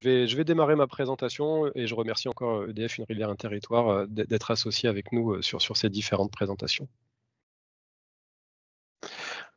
je vais démarrer ma présentation et je remercie encore EDF Une Rivière Un Territoire d'être associé avec nous sur ces différentes présentations.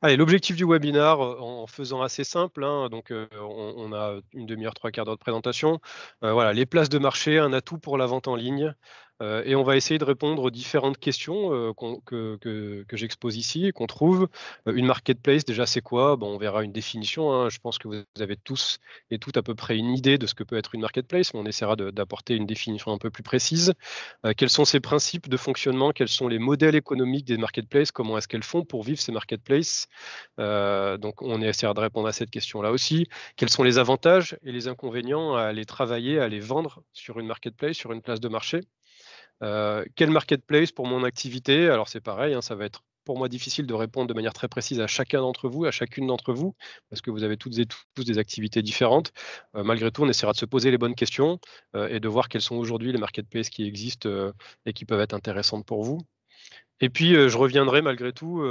Allez, l'objectif du webinaire, en faisant assez simple, hein, donc on a une demi-heure, 3/4 d'heure de présentation. Voilà, les places de marché, un atout pour la vente en ligne, et on va essayer de répondre aux différentes questions que j'expose ici et qu'on trouve. Une marketplace, déjà, c'est quoi? Bon, on verra une définition, hein. Je pense que vous avez tous et toutes à peu près une idée de ce que peut être une marketplace, mais on essaiera d'apporter une définition un peu plus précise. Quels sont ses principes de fonctionnement? Quels sont les modèles économiques des marketplaces? Comment est-ce qu'elles font pour vivre ces marketplaces? Donc on essaiera de répondre à cette question-là aussi. Quels sont les avantages et les inconvénients à aller travailler, à aller vendre sur une marketplace, sur une place de marché? Quelle marketplace pour mon activité? Alors c'est pareil, hein, ça va être pour moi difficile de répondre de manière très précise à chacun d'entre vous, à chacune d'entre vous, parce que vous avez toutes et tous des activités différentes. Malgré tout, on essaiera de se poser les bonnes questions et de voir quelles sont aujourd'hui les marketplaces qui existent et qui peuvent être intéressantes pour vous. Et puis, je reviendrai malgré tout,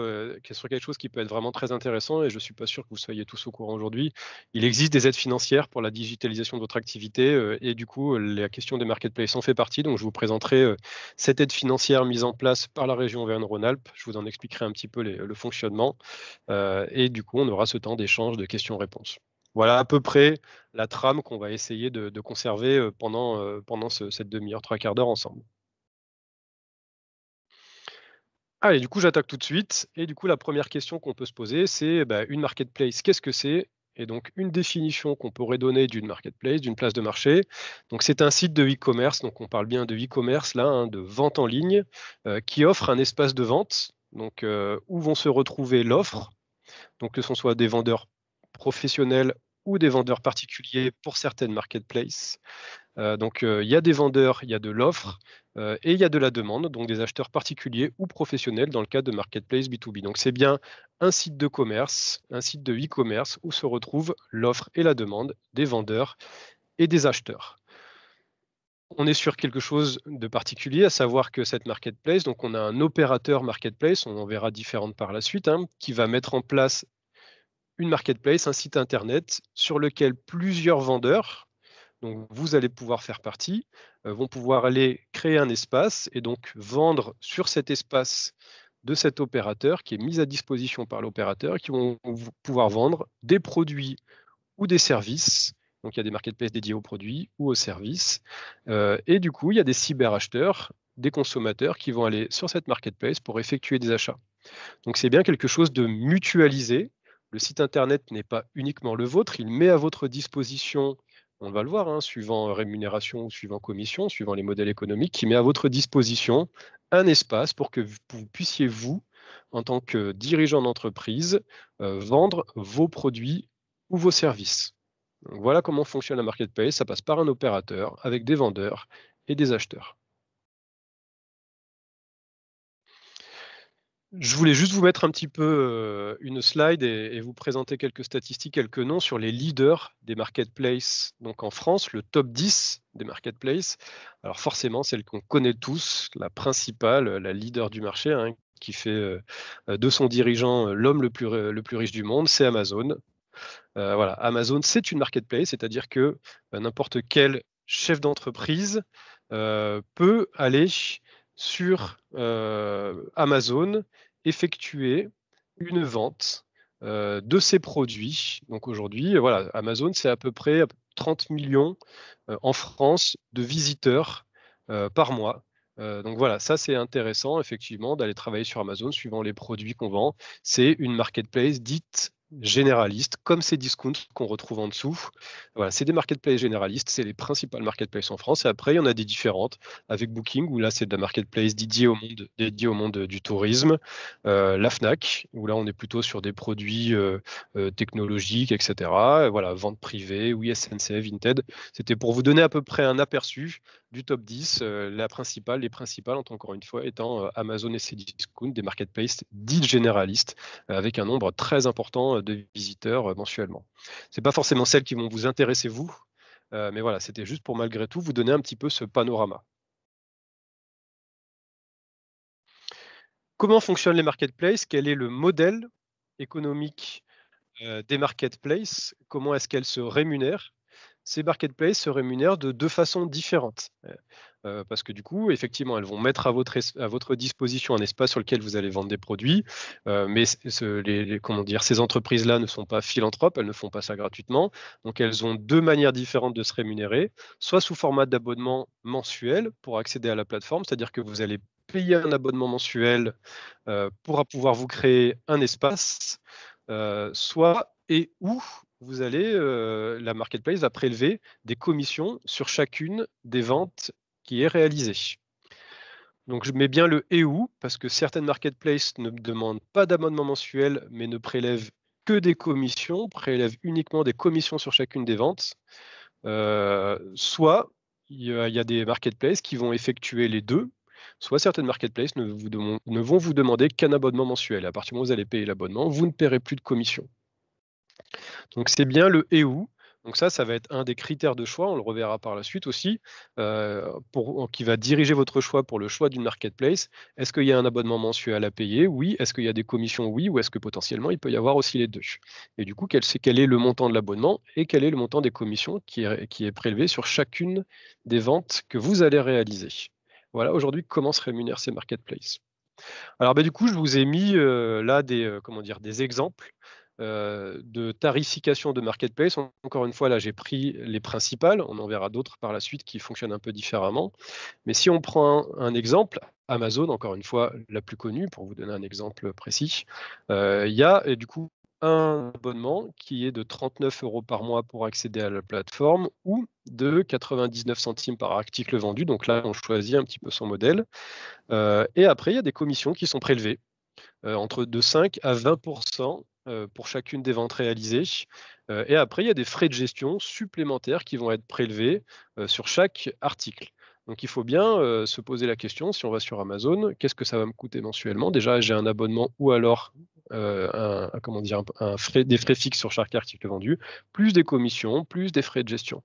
sur quelque chose qui peut être vraiment très intéressant et je ne suis pas sûr que vous soyez tous au courant aujourd'hui. Il existe des aides financières pour la digitalisation de votre activité, et du coup, la question des marketplaces en fait partie. Donc je vous présenterai, cette aide financière mise en place par la région Auvergne-Rhône-Alpes. Je vous en expliquerai un petit peu le fonctionnement, et du coup, on aura ce temps d'échange, de questions-réponses. Voilà à peu près la trame qu'on va essayer de conserver, pendant cette demi-heure, 3/4 d'heure ensemble. Allez, du coup, j'attaque tout de suite. Et du coup, la première question qu'on peut se poser, c'est bah, une marketplace, qu'est-ce que c'est? Et donc, une définition qu'on pourrait donner d'une marketplace, d'une place de marché. Donc, c'est un site de e-commerce. Donc, on parle bien de e-commerce là, hein, de vente en ligne, qui offre un espace de vente. Donc, où vont se retrouver l'offre. Donc, que ce soit des vendeurs professionnels ou des vendeurs particuliers pour certaines marketplaces. Donc, il y a des vendeurs, il y a de l'offre, et il y a de la demande, donc des acheteurs particuliers ou professionnels dans le cadre de marketplace B2B. Donc, c'est bien un site de commerce, un site de e-commerce où se retrouvent l'offre et la demande des vendeurs et des acheteurs. On est sur quelque chose de particulier, à savoir que cette marketplace, donc on a un opérateur marketplace, on en verra différentes par la suite, hein, qui va mettre en place une marketplace, un site internet sur lequel plusieurs vendeurs, donc vous allez pouvoir faire partie, vont pouvoir aller créer un espace et donc vendre sur cet espace de cet opérateur qui est mis à disposition par l'opérateur, qui vont pouvoir vendre des produits ou des services. Donc il y a des marketplaces dédiés aux produits ou aux services. Et du coup, il y a des cyberacheteurs, des consommateurs qui vont aller sur cette marketplace pour effectuer des achats. Donc c'est bien quelque chose de mutualisé. Le site internet n'est pas uniquement le vôtre, il met à votre disposition, on va le voir, hein, suivant rémunération ou suivant commission, suivant les modèles économiques, qui met à votre disposition un espace pour que vous puissiez, vous, en tant que dirigeant d'entreprise, vendre vos produits ou vos services. Donc, voilà comment fonctionne la marketplace. Ça passe par un opérateur avec des vendeurs et des acheteurs. Je voulais juste vous mettre un petit peu, une slide et vous présenter quelques statistiques, quelques noms sur les leaders des marketplaces. Donc en France, le top 10 des marketplaces. Alors forcément, celle qu'on connaît tous, la principale, la leader du marché, hein, qui fait, de son dirigeant, l'homme le plus riche du monde, c'est Amazon. Voilà, Amazon, c'est une marketplace, c'est-à-dire que, n'importe quel chef d'entreprise, peut aller sur, Amazon, effectuer une vente, de ses produits. Donc aujourd'hui, voilà, Amazon, c'est à peu près 30 millions en France de visiteurs, par mois. Donc voilà, ça c'est intéressant effectivement d'aller travailler sur Amazon suivant les produits qu'on vend. C'est une marketplace dite généraliste, comme ces discounts qu'on retrouve en dessous. Voilà, c'est des marketplaces généralistes, c'est les principales marketplaces en France. Et après, il y en a des différentes avec Booking, où là, c'est de la marketplace dédiée au monde du tourisme. La Fnac, où là, on est plutôt sur des produits technologiques, etc. Voilà, vente privée, oui, SNCF, Vinted. C'était pour vous donner à peu près un aperçu du top 10, les principales, encore une fois, étant Amazon et Cdiscount, des marketplaces dites généralistes, avec un nombre très important de visiteurs mensuellement. Ce n'est pas forcément celles qui vont vous intéresser, vous, mais voilà, c'était juste pour malgré tout vous donner un petit peu ce panorama. Comment fonctionnent les marketplaces? Quel est le modèle économique des marketplaces? Comment est-ce qu'elles se rémunèrent? ces marketplaces se rémunèrent de 2 façons différentes. Parce que du coup, effectivement, elles vont mettre à votre disposition un espace sur lequel vous allez vendre des produits, mais comment dire? Ces entreprises-là ne sont pas philanthropes, elles ne font pas ça gratuitement. Donc elles ont 2 manières différentes de se rémunérer, soit sous format d'abonnement mensuel pour accéder à la plateforme, c'est-à-dire que vous allez payer un abonnement mensuel, pour pouvoir vous créer un espace, soit et ou vous allez, la marketplace va prélever des commissions sur chacune des ventes qui est réalisée. Donc je mets bien le «et ou» parce que certaines marketplaces ne demandent pas d'abonnement mensuel, mais ne prélèvent que des commissions, prélèvent uniquement des commissions sur chacune des ventes. Soit il y a des marketplaces qui vont effectuer les 2. Soit certaines marketplaces ne vont vous demander qu'un abonnement mensuel. À partir du moment où vous allez payer l'abonnement, vous ne paierez plus de commission. Donc c'est bien le «et où». Donc ça va être un des critères de choix, on le reverra par la suite aussi, qui va diriger votre choix pour le choix d'une marketplace. Est-ce qu'il y a un abonnement mensuel à payer? Oui. Est-ce qu'il y a des commissions? Oui. Ou est-ce que potentiellement il peut y avoir aussi les 2? Et du coup, quel est le montant de l'abonnement et quel est le montant des commissions qui est prélevé sur chacune des ventes que vous allez réaliser? Voilà aujourd'hui comment se rémunèrent ces marketplaces. Alors, du coup, je vous ai mis, là comment dire? Des exemples, de tarification de marketplace. Encore une fois, là, j'ai pris les principales. On en verra d'autres par la suite qui fonctionnent un peu différemment. Mais si on prend un exemple, Amazon, encore une fois, la plus connue, pour vous donner un exemple précis, il y a et du coup un abonnement qui est de 39 € par mois pour accéder à la plateforme ou de 99 centimes par article vendu. Donc là, on choisit un petit peu son modèle. Et après, il y a des commissions qui sont prélevées, entre de 5 à 20 pour chacune des ventes réalisées. Et après, il y a des frais de gestion supplémentaires qui vont être prélevés, sur chaque article. Donc il faut bien, se poser la question, si on va sur Amazon, qu'est-ce que ça va me coûter mensuellement? Déjà, j'ai un abonnement ou alors, comment dire? Des frais fixes sur chaque article vendu, plus des commissions, plus des frais de gestion.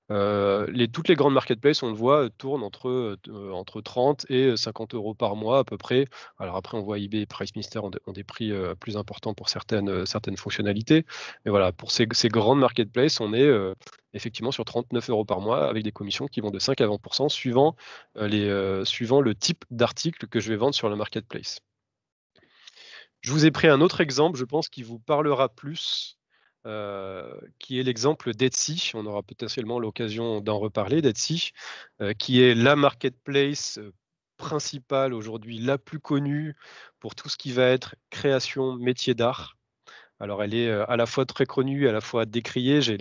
Toutes les grandes marketplaces, on le voit, tournent entre 30 et 50 € par mois à peu près. Alors après, on voit eBay et PriceMeister ont des prix, plus importants pour certaines fonctionnalités. Mais voilà, pour ces grandes marketplaces, on est, effectivement sur 39 € par mois avec des commissions qui vont de 5 à 20 suivant le type d'article que je vais vendre sur la marketplace. Je vous ai pris un autre exemple, je pense, qui vous parlera plus, qui est l'exemple d'Etsy. On aura potentiellement l'occasion d'en reparler d'Etsy, qui est la marketplace, principale aujourd'hui, la plus connue pour tout ce qui va être création, métier d'art. Alors elle est, à la fois très connue, à la fois décriée. J'ai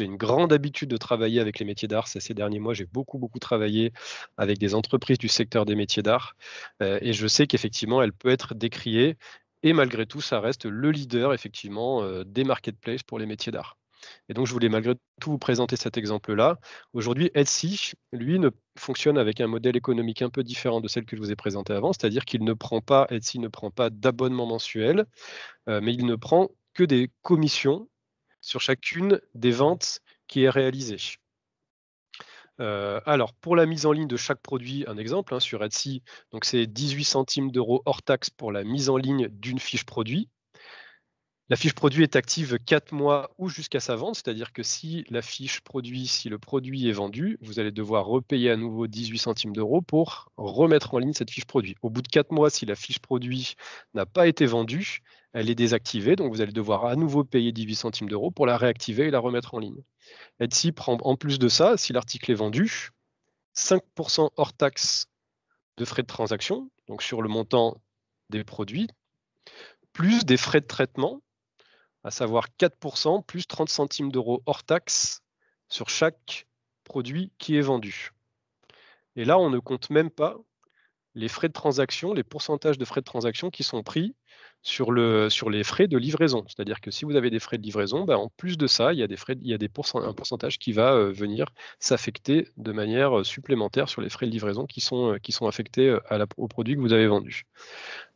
une grande habitude de travailler avec les métiers d'art. Ces derniers mois, j'ai beaucoup, beaucoup travaillé avec des entreprises du secteur des métiers d'art, et je sais qu'effectivement, elle peut être décriée et malgré tout, ça reste le leader effectivement, des marketplaces pour les métiers d'art. Et donc je voulais malgré tout vous présenter cet exemple-là. Aujourd'hui, Etsy, lui, ne fonctionne avec un modèle économique un peu différent de celle que je vous ai présentée avant, c'est-à-dire Etsy ne prend pas d'abonnement mensuel, mais il ne prend que des commissions sur chacune des ventes qui est réalisée. Alors pour la mise en ligne de chaque produit, un exemple, hein, sur Etsy, donc c'est 18 centimes d'euros hors taxe pour la mise en ligne d'une fiche produit. La fiche produit est active 4 mois ou jusqu'à sa vente, c'est-à-dire que si le produit est vendu, vous allez devoir repayer à nouveau 18 centimes d'euros pour remettre en ligne cette fiche produit. Au bout de 4 mois, si la fiche produit n'a pas été vendue, elle est désactivée, donc vous allez devoir à nouveau payer 18 centimes d'euros pour la réactiver et la remettre en ligne. Etsy prend en plus de ça, si l'article est vendu, 5 hors taxe de frais de transaction, donc sur le montant des produits, plus des frais de traitement, à savoir 4 plus 30 centimes d'euros hors taxe sur chaque produit qui est vendu. Et là, on ne compte même pas les frais de transaction, les pourcentages de frais de transaction qui sont pris sur les frais de livraison. C'est-à-dire que si vous avez des frais de livraison, en plus de ça, il y a un pourcentage qui va, venir s'affecter de manière, supplémentaire sur les frais de livraison qui sont affectés, au produit que vous avez vendu.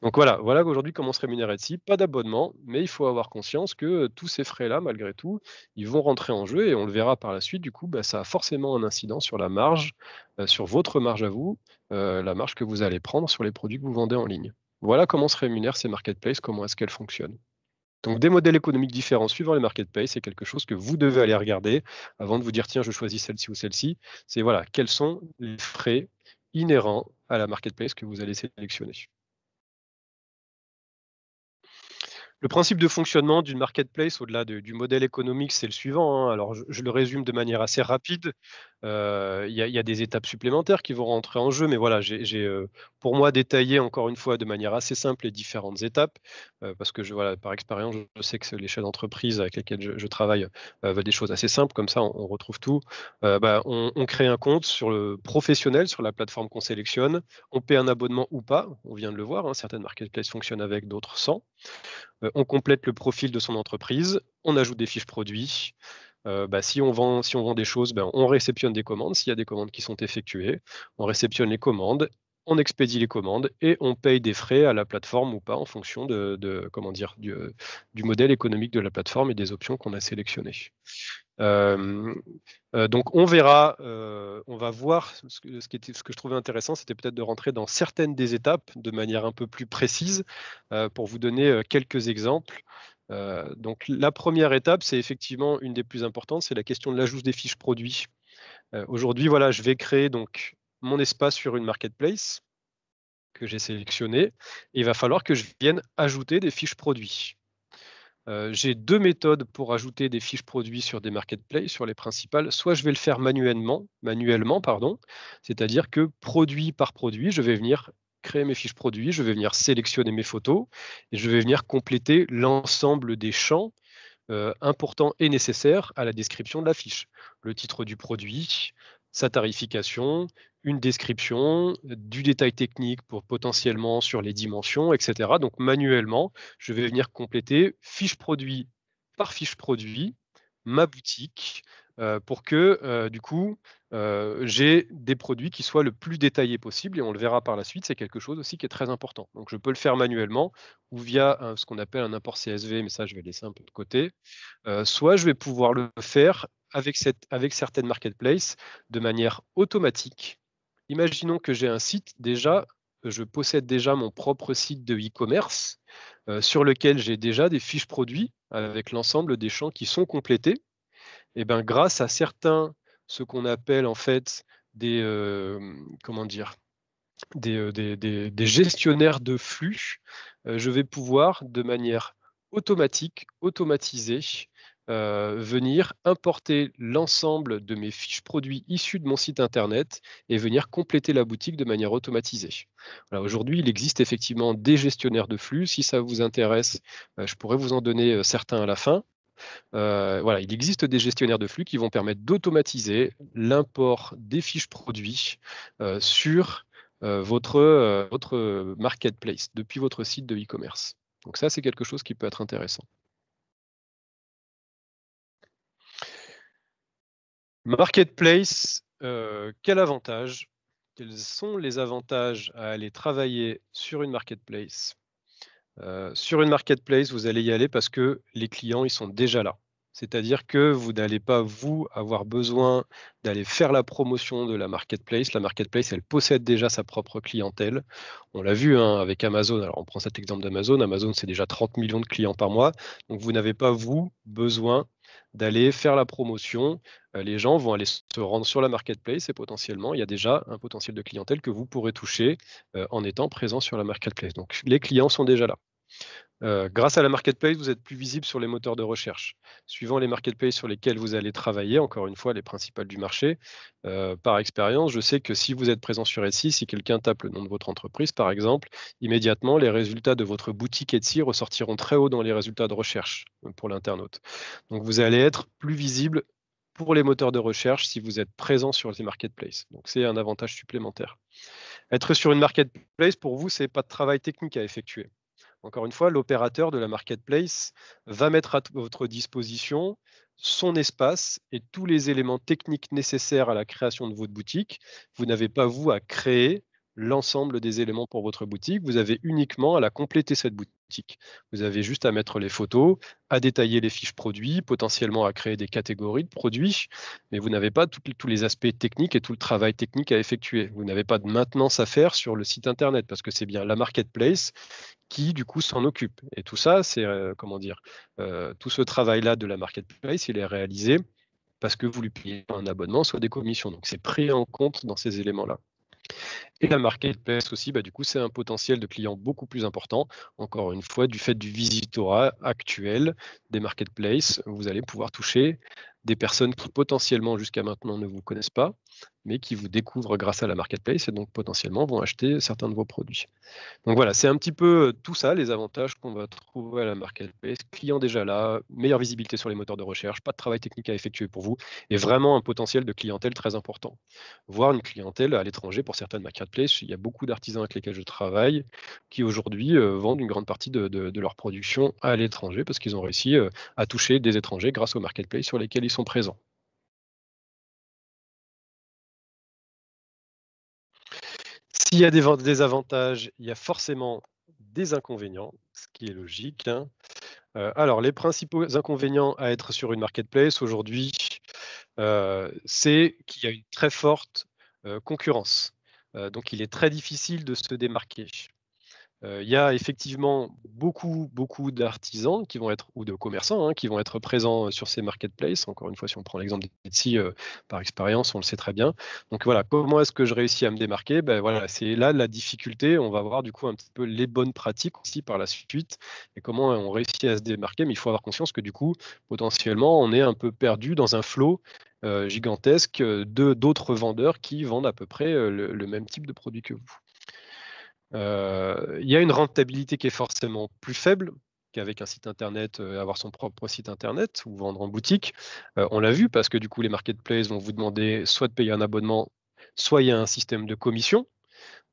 Donc voilà qu'aujourd'hui comment se rémunère Etsy. Pas d'abonnement, mais il faut avoir conscience que, tous ces frais-là, malgré tout, ils vont rentrer en jeu et on le verra par la suite. Du coup, ça a forcément un incident sur la marge, sur votre marge à vous, la marge que vous allez prendre sur les produits que vous vendez en ligne. Voilà comment se rémunèrent ces marketplaces, comment est-ce qu'elles fonctionnent. Donc des modèles économiques différents suivant les marketplaces, c'est quelque chose que vous devez aller regarder avant de vous dire: «Tiens, je choisis celle-ci ou celle-ci». C'est voilà, quels sont les frais inhérents à la marketplace que vous allez sélectionner. Le principe de fonctionnement d'une marketplace, au-delà du modèle économique, c'est le suivant, hein. Alors je le résume de manière assez rapide. Il y a des étapes supplémentaires qui vont rentrer en jeu, mais voilà, j'ai pour moi, détaillé encore une fois de manière assez simple les différentes étapes, parce que voilà, par expérience, je sais que les chefs d'entreprise avec lesquels je travaille, veulent des choses assez simples, comme ça on retrouve tout. On crée un compte sur le professionnel, sur la plateforme qu'on sélectionne. On paie un abonnement ou pas, on vient de le voir, hein, certaines marketplaces fonctionnent avec, d'autres sans. On complète le profil de son entreprise, on ajoute des fiches produits. Si on vend des choses, on réceptionne des commandes. S'il y a des commandes qui sont effectuées, on réceptionne les commandes, on expédie les commandes et on paye des frais à la plateforme ou pas en fonction comment dire? Du modèle économique de la plateforme et des options qu'on a sélectionnées. Hem, donc on verra, on va voir ce que je trouvais intéressant, c'était peut-être de rentrer dans certaines des étapes de manière un peu plus précise, pour vous donner, quelques exemples. Donc la première étape, c'est effectivement une des plus importantes, c'est la question de l'ajout des fiches produits. Aujourd'hui, voilà, je vais créer donc mon espace sur une marketplace que j'ai sélectionné et il va falloir que je vienne ajouter des fiches produits. J'ai 2 méthodes pour ajouter des fiches produits sur des marketplaces, sur les principales. Soit je vais le faire manuellement pardon, c'est-à-dire que produit par produit, je vais venir créer mes fiches produits, je vais venir sélectionner mes photos et je vais venir compléter l'ensemble des champs importants et nécessaires à la description de la fiche. Le titre du produit, sa tarification, une description, du détail technique pour potentiellement sur les dimensions, et cetera. Donc manuellement, je vais venir compléter fiche produit par fiche produit, ma boutique, pour que, du coup, j'ai des produits qui soient le plus détaillés possible et on le verra par la suite, c'est quelque chose aussi qui est très important. Donc je peux le faire manuellement ou via ce qu'on appelle un import CSV, mais ça je vais laisser un peu de côté. Soit je vais pouvoir le faire avec certaines marketplaces de manière automatique. Imaginons que j'ai un site déjà, je possède déjà mon propre site de e-commerce, sur lequel j'ai déjà des fiches produits avec l'ensemble des champs qui sont complétés. Et ben, grâce à certains, ce qu'on appelle en fait comment dire? Des gestionnaires de flux, je vais pouvoir de manière automatique, automatisée, venir importer l'ensemble de mes fiches produits issues de mon site internet et venir compléter la boutique de manière automatisée. Voilà, aujourd'hui, il existe effectivement des gestionnaires de flux. Si ça vous intéresse, je pourrais vous en donner, certains à la fin. Voilà, il existe des gestionnaires de flux qui vont permettre d'automatiser l'import des fiches produits, sur, votre marketplace, depuis votre site de e-commerce. Donc ça, c'est quelque chose qui peut être intéressant. Marketplace, quel avantage? Quels sont les avantages à aller travailler sur une marketplace? Sur une marketplace, vous allez y aller parce que les clients, ils sont déjà là. C'est-à-dire que vous n'allez pas, vous, avoir besoin d'aller faire la promotion de la marketplace. La marketplace, elle possède déjà sa propre clientèle. On l'a vu, hein, avec Amazon. Alors, on prend cet exemple d'Amazon. Amazon, c'est déjà 30 millions de clients par mois. Donc, vous n'avez pas, vous, besoin d'aller faire la promotion. Les gens vont aller se rendre sur la marketplace et potentiellement, il y a déjà un potentiel de clientèle que vous pourrez toucher en étant présent sur la marketplace. Donc, les clients sont déjà là. Grâce à la marketplace, vous êtes plus visible sur les moteurs de recherche. Suivant les marketplaces sur lesquels vous allez travailler, encore une fois, les principales du marché, par expérience, je sais que si vous êtes présent sur Etsy, si quelqu'un tape le nom de votre entreprise, par exemple, immédiatement, les résultats de votre boutique Etsy ressortiront très haut dans les résultats de recherche, pour l'internaute. Donc vous allez être plus visible pour les moteurs de recherche si vous êtes présent sur les marketplaces. Donc c'est un avantage supplémentaire. Être sur une marketplace, pour vous, c'est pas de travail technique à effectuer. Encore une fois, l'opérateur de la marketplace va mettre à votre disposition son espace et tous les éléments techniques nécessaires à la création de votre boutique. Vous n'avez pas, vous, à créer l'ensemble des éléments pour votre boutique. Vous avez uniquement à la compléter cette boutique. Vous avez juste à mettre les photos, à détailler les fiches produits, potentiellement à créer des catégories de produits, mais vous n'avez pas tous les aspects techniques et tout le travail technique à effectuer. Vous n'avez pas de maintenance à faire sur le site internet parce que c'est bien la marketplace qui du coup s'en occupe. Et tout ça, c'est comment dire, tout ce travail-là de la marketplace, il est réalisé parce que vous lui payez un abonnement, soit des commissions. Donc c'est pris en compte dans ces éléments-là. Et la marketplace aussi, du coup, c'est un potentiel de clients beaucoup plus important. Encore une fois, du fait du visitorat actuel des marketplaces, vous allez pouvoir toucher des personnes qui potentiellement jusqu'à maintenant ne vous connaissent pas, mais qui vous découvrent grâce à la marketplace et donc potentiellement vont acheter certains de vos produits. Donc voilà, c'est un petit peu tout ça, les avantages qu'on va trouver à la marketplace. Client déjà là, meilleure visibilité sur les moteurs de recherche, pas de travail technique à effectuer pour vous et vraiment un potentiel de clientèle très important. Voire une clientèle à l'étranger pour certaines marketplaces. Il y a beaucoup d'artisans avec lesquels je travaille qui aujourd'hui vendent une grande partie de leur production à l'étranger parce qu'ils ont réussi à toucher des étrangers grâce aux marketplaces sur lesquels ils sont présents. S'il y a des avantages, il y a forcément des inconvénients, ce qui est logique, hein. Alors les principaux inconvénients à être sur une marketplace aujourd'hui, c'est qu'il y a une très forte, concurrence. Donc il est très difficile de se démarquer. Il y a effectivement beaucoup d'artisans qui vont être ou de commerçants, hein, qui vont être présents, sur ces marketplaces. Encore une fois, si on prend l'exemple d'Etsy, par expérience, on le sait très bien. Donc voilà, comment est-ce que je réussis à me démarquer? Voilà, c'est là la difficulté. On va voir du coup un petit peu les bonnes pratiques aussi par la suite et comment on réussit à se démarquer. Mais il faut avoir conscience que du coup, potentiellement, on est un peu perdu dans un flot, gigantesque, de d'autres vendeurs qui vendent à peu près, le même type de produit que vous. Il y a une rentabilité qui est forcément plus faible qu'avec un site internet, avoir son propre site internet ou vendre en boutique. On l'a vu parce que du coup les marketplaces vont vous demander soit de payer un abonnement, soit il y a un système de commission.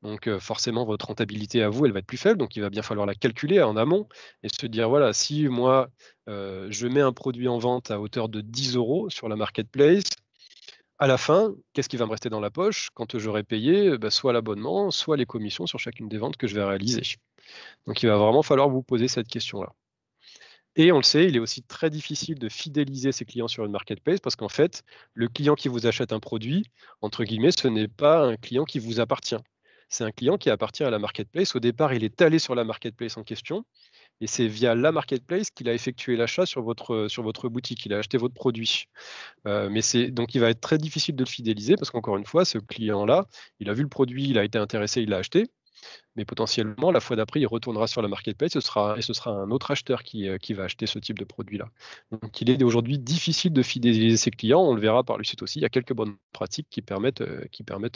Donc forcément votre rentabilité à vous, elle va être plus faible, donc il va bien falloir la calculer en amont et se dire: «Voilà, si moi, je mets un produit en vente à hauteur de 10 € sur la marketplace, à la fin, qu'est-ce qui va me rester dans la poche quand j'aurai payé, soit l'abonnement, soit les commissions sur chacune des ventes que je vais réaliser? Donc il va vraiment falloir vous poser cette question-là. Et on le sait, il est aussi très difficile de fidéliser ses clients sur une marketplace parce qu'en fait, le client qui vous achète un produit, entre guillemets, ce n'est pas un client qui vous appartient. C'est un client qui appartient à la marketplace. Au départ, il est allé sur la marketplace en question et c'est via la marketplace qu'il a effectué l'achat sur votre boutique. Il a acheté votre produit. Mais c'est donc il va être très difficile de le fidéliser parce qu'encore une fois, ce client-là, il a vu le produit, il a été intéressé, il l'a acheté, mais potentiellement la fois d'après, il retournera sur la marketplace, ce sera un autre acheteur qui va acheter ce type de produit-là. Donc il est aujourd'hui difficile de fidéliser ses clients, on le verra par le site aussi, il y a quelques bonnes pratiques qui permettent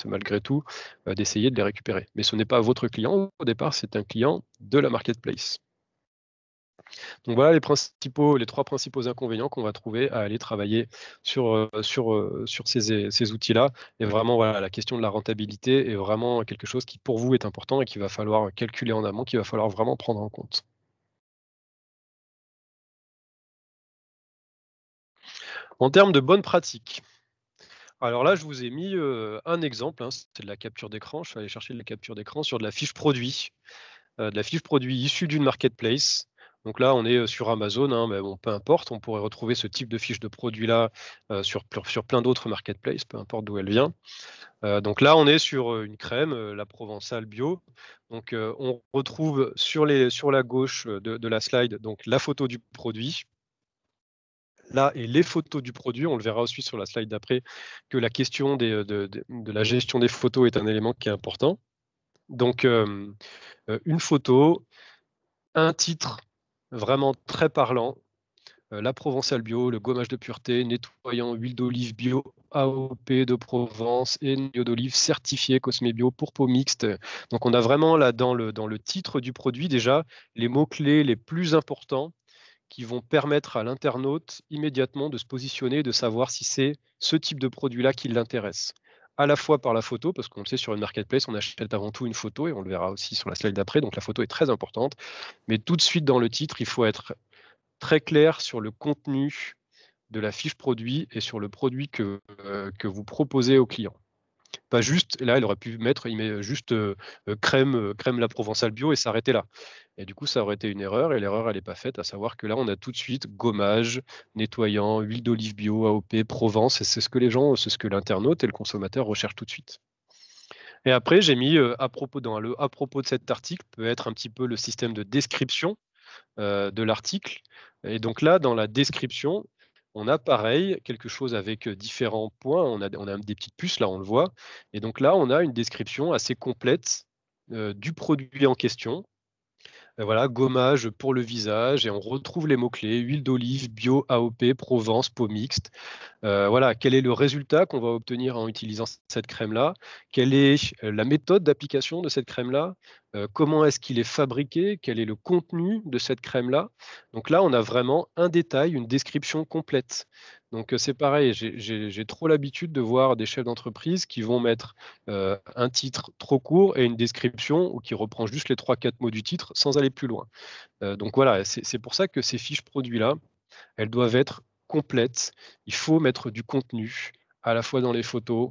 malgré tout, d'essayer de les récupérer. Mais ce n'est pas votre client au départ, c'est un client de la marketplace. Donc voilà les 3 principaux inconvénients qu'on va trouver à aller travailler sur ces outils-là et vraiment voilà, la question de la rentabilité est vraiment quelque chose qui pour vous est important et qu'il va falloir calculer en amont, qu'il va falloir vraiment prendre en compte. En termes de bonnes pratiques, alors là je vous ai mis, un exemple, hein, c'était de la capture d'écran, je suis allé chercher de la capture d'écran sur de la fiche produit. De la fiche produit issue d'une marketplace. Donc là, on est, sur Amazon, hein, mais bon, peu importe, on pourrait retrouver ce type de fiche de produit-là, sur plein d'autres marketplaces, peu importe d'où elle vient. Donc là, on est sur, une crème, la Provençale bio. Donc, on retrouve sur la gauche, de la slide, donc la photo du produit. Là et les photos du produit, on le verra aussi sur la slide d'après, que la question de la gestion des photos est un élément qui est important. Donc, une photo, un titre vraiment très parlant, la provençale bio, le gommage de pureté, nettoyant, huile d'olive bio, AOP de Provence et une huile d'olive certifiée Cosme Bio pour peau mixte. Donc on a vraiment là dans le titre du produit déjà les mots-clés les plus importants qui vont permettre à l'internaute immédiatement de se positionner, de savoir si c'est ce type de produit-là qui l'intéresse. À la fois par la photo, parce qu'on le sait sur une marketplace, on achète avant tout une photo et on le verra aussi sur la slide d'après, donc la photo est très importante. Mais tout de suite dans le titre, il faut être très clair sur le contenu de la fiche produit et sur le produit que vous proposez au client. Pas juste, là, il aurait pu mettre, il met juste, crème la provençale bio et s'arrêter là. Et du coup, ça aurait été une erreur et l'erreur, elle est pas faite, à savoir que là, on a tout de suite gommage, nettoyant, huile d'olive bio, AOP, Provence et c'est ce que l'internaute et le consommateur recherchent tout de suite. Et après, j'ai mis, à propos dans le à propos de cet article peut être un petit peu le système de description, de l'article et donc là, dans la description, on a pareil, quelque chose avec, différents points. On a des petites puces, là, on le voit et donc là, on a une description assez complète, du produit en question. Voilà, gommage pour le visage et on retrouve les mots-clés: huile d'olive, bio, AOP, Provence, peau mixte. Voilà, quel est le résultat qu'on va obtenir en utilisant cette crème-là? Quelle est, la méthode d'application de cette crème-là? Comment est-ce qu'il est fabriqué? Quel est le contenu de cette crème-là? Donc là, on a vraiment un détail, une description complète. Donc, c'est pareil, j'ai trop l'habitude de voir des chefs d'entreprise qui vont mettre, un titre trop court et une description ou qui reprend juste les trois quatre mots du titre sans aller plus loin. Donc voilà, c'est pour ça que ces fiches produits-là, elles doivent être complètes. Il faut mettre du contenu, à la fois dans les photos,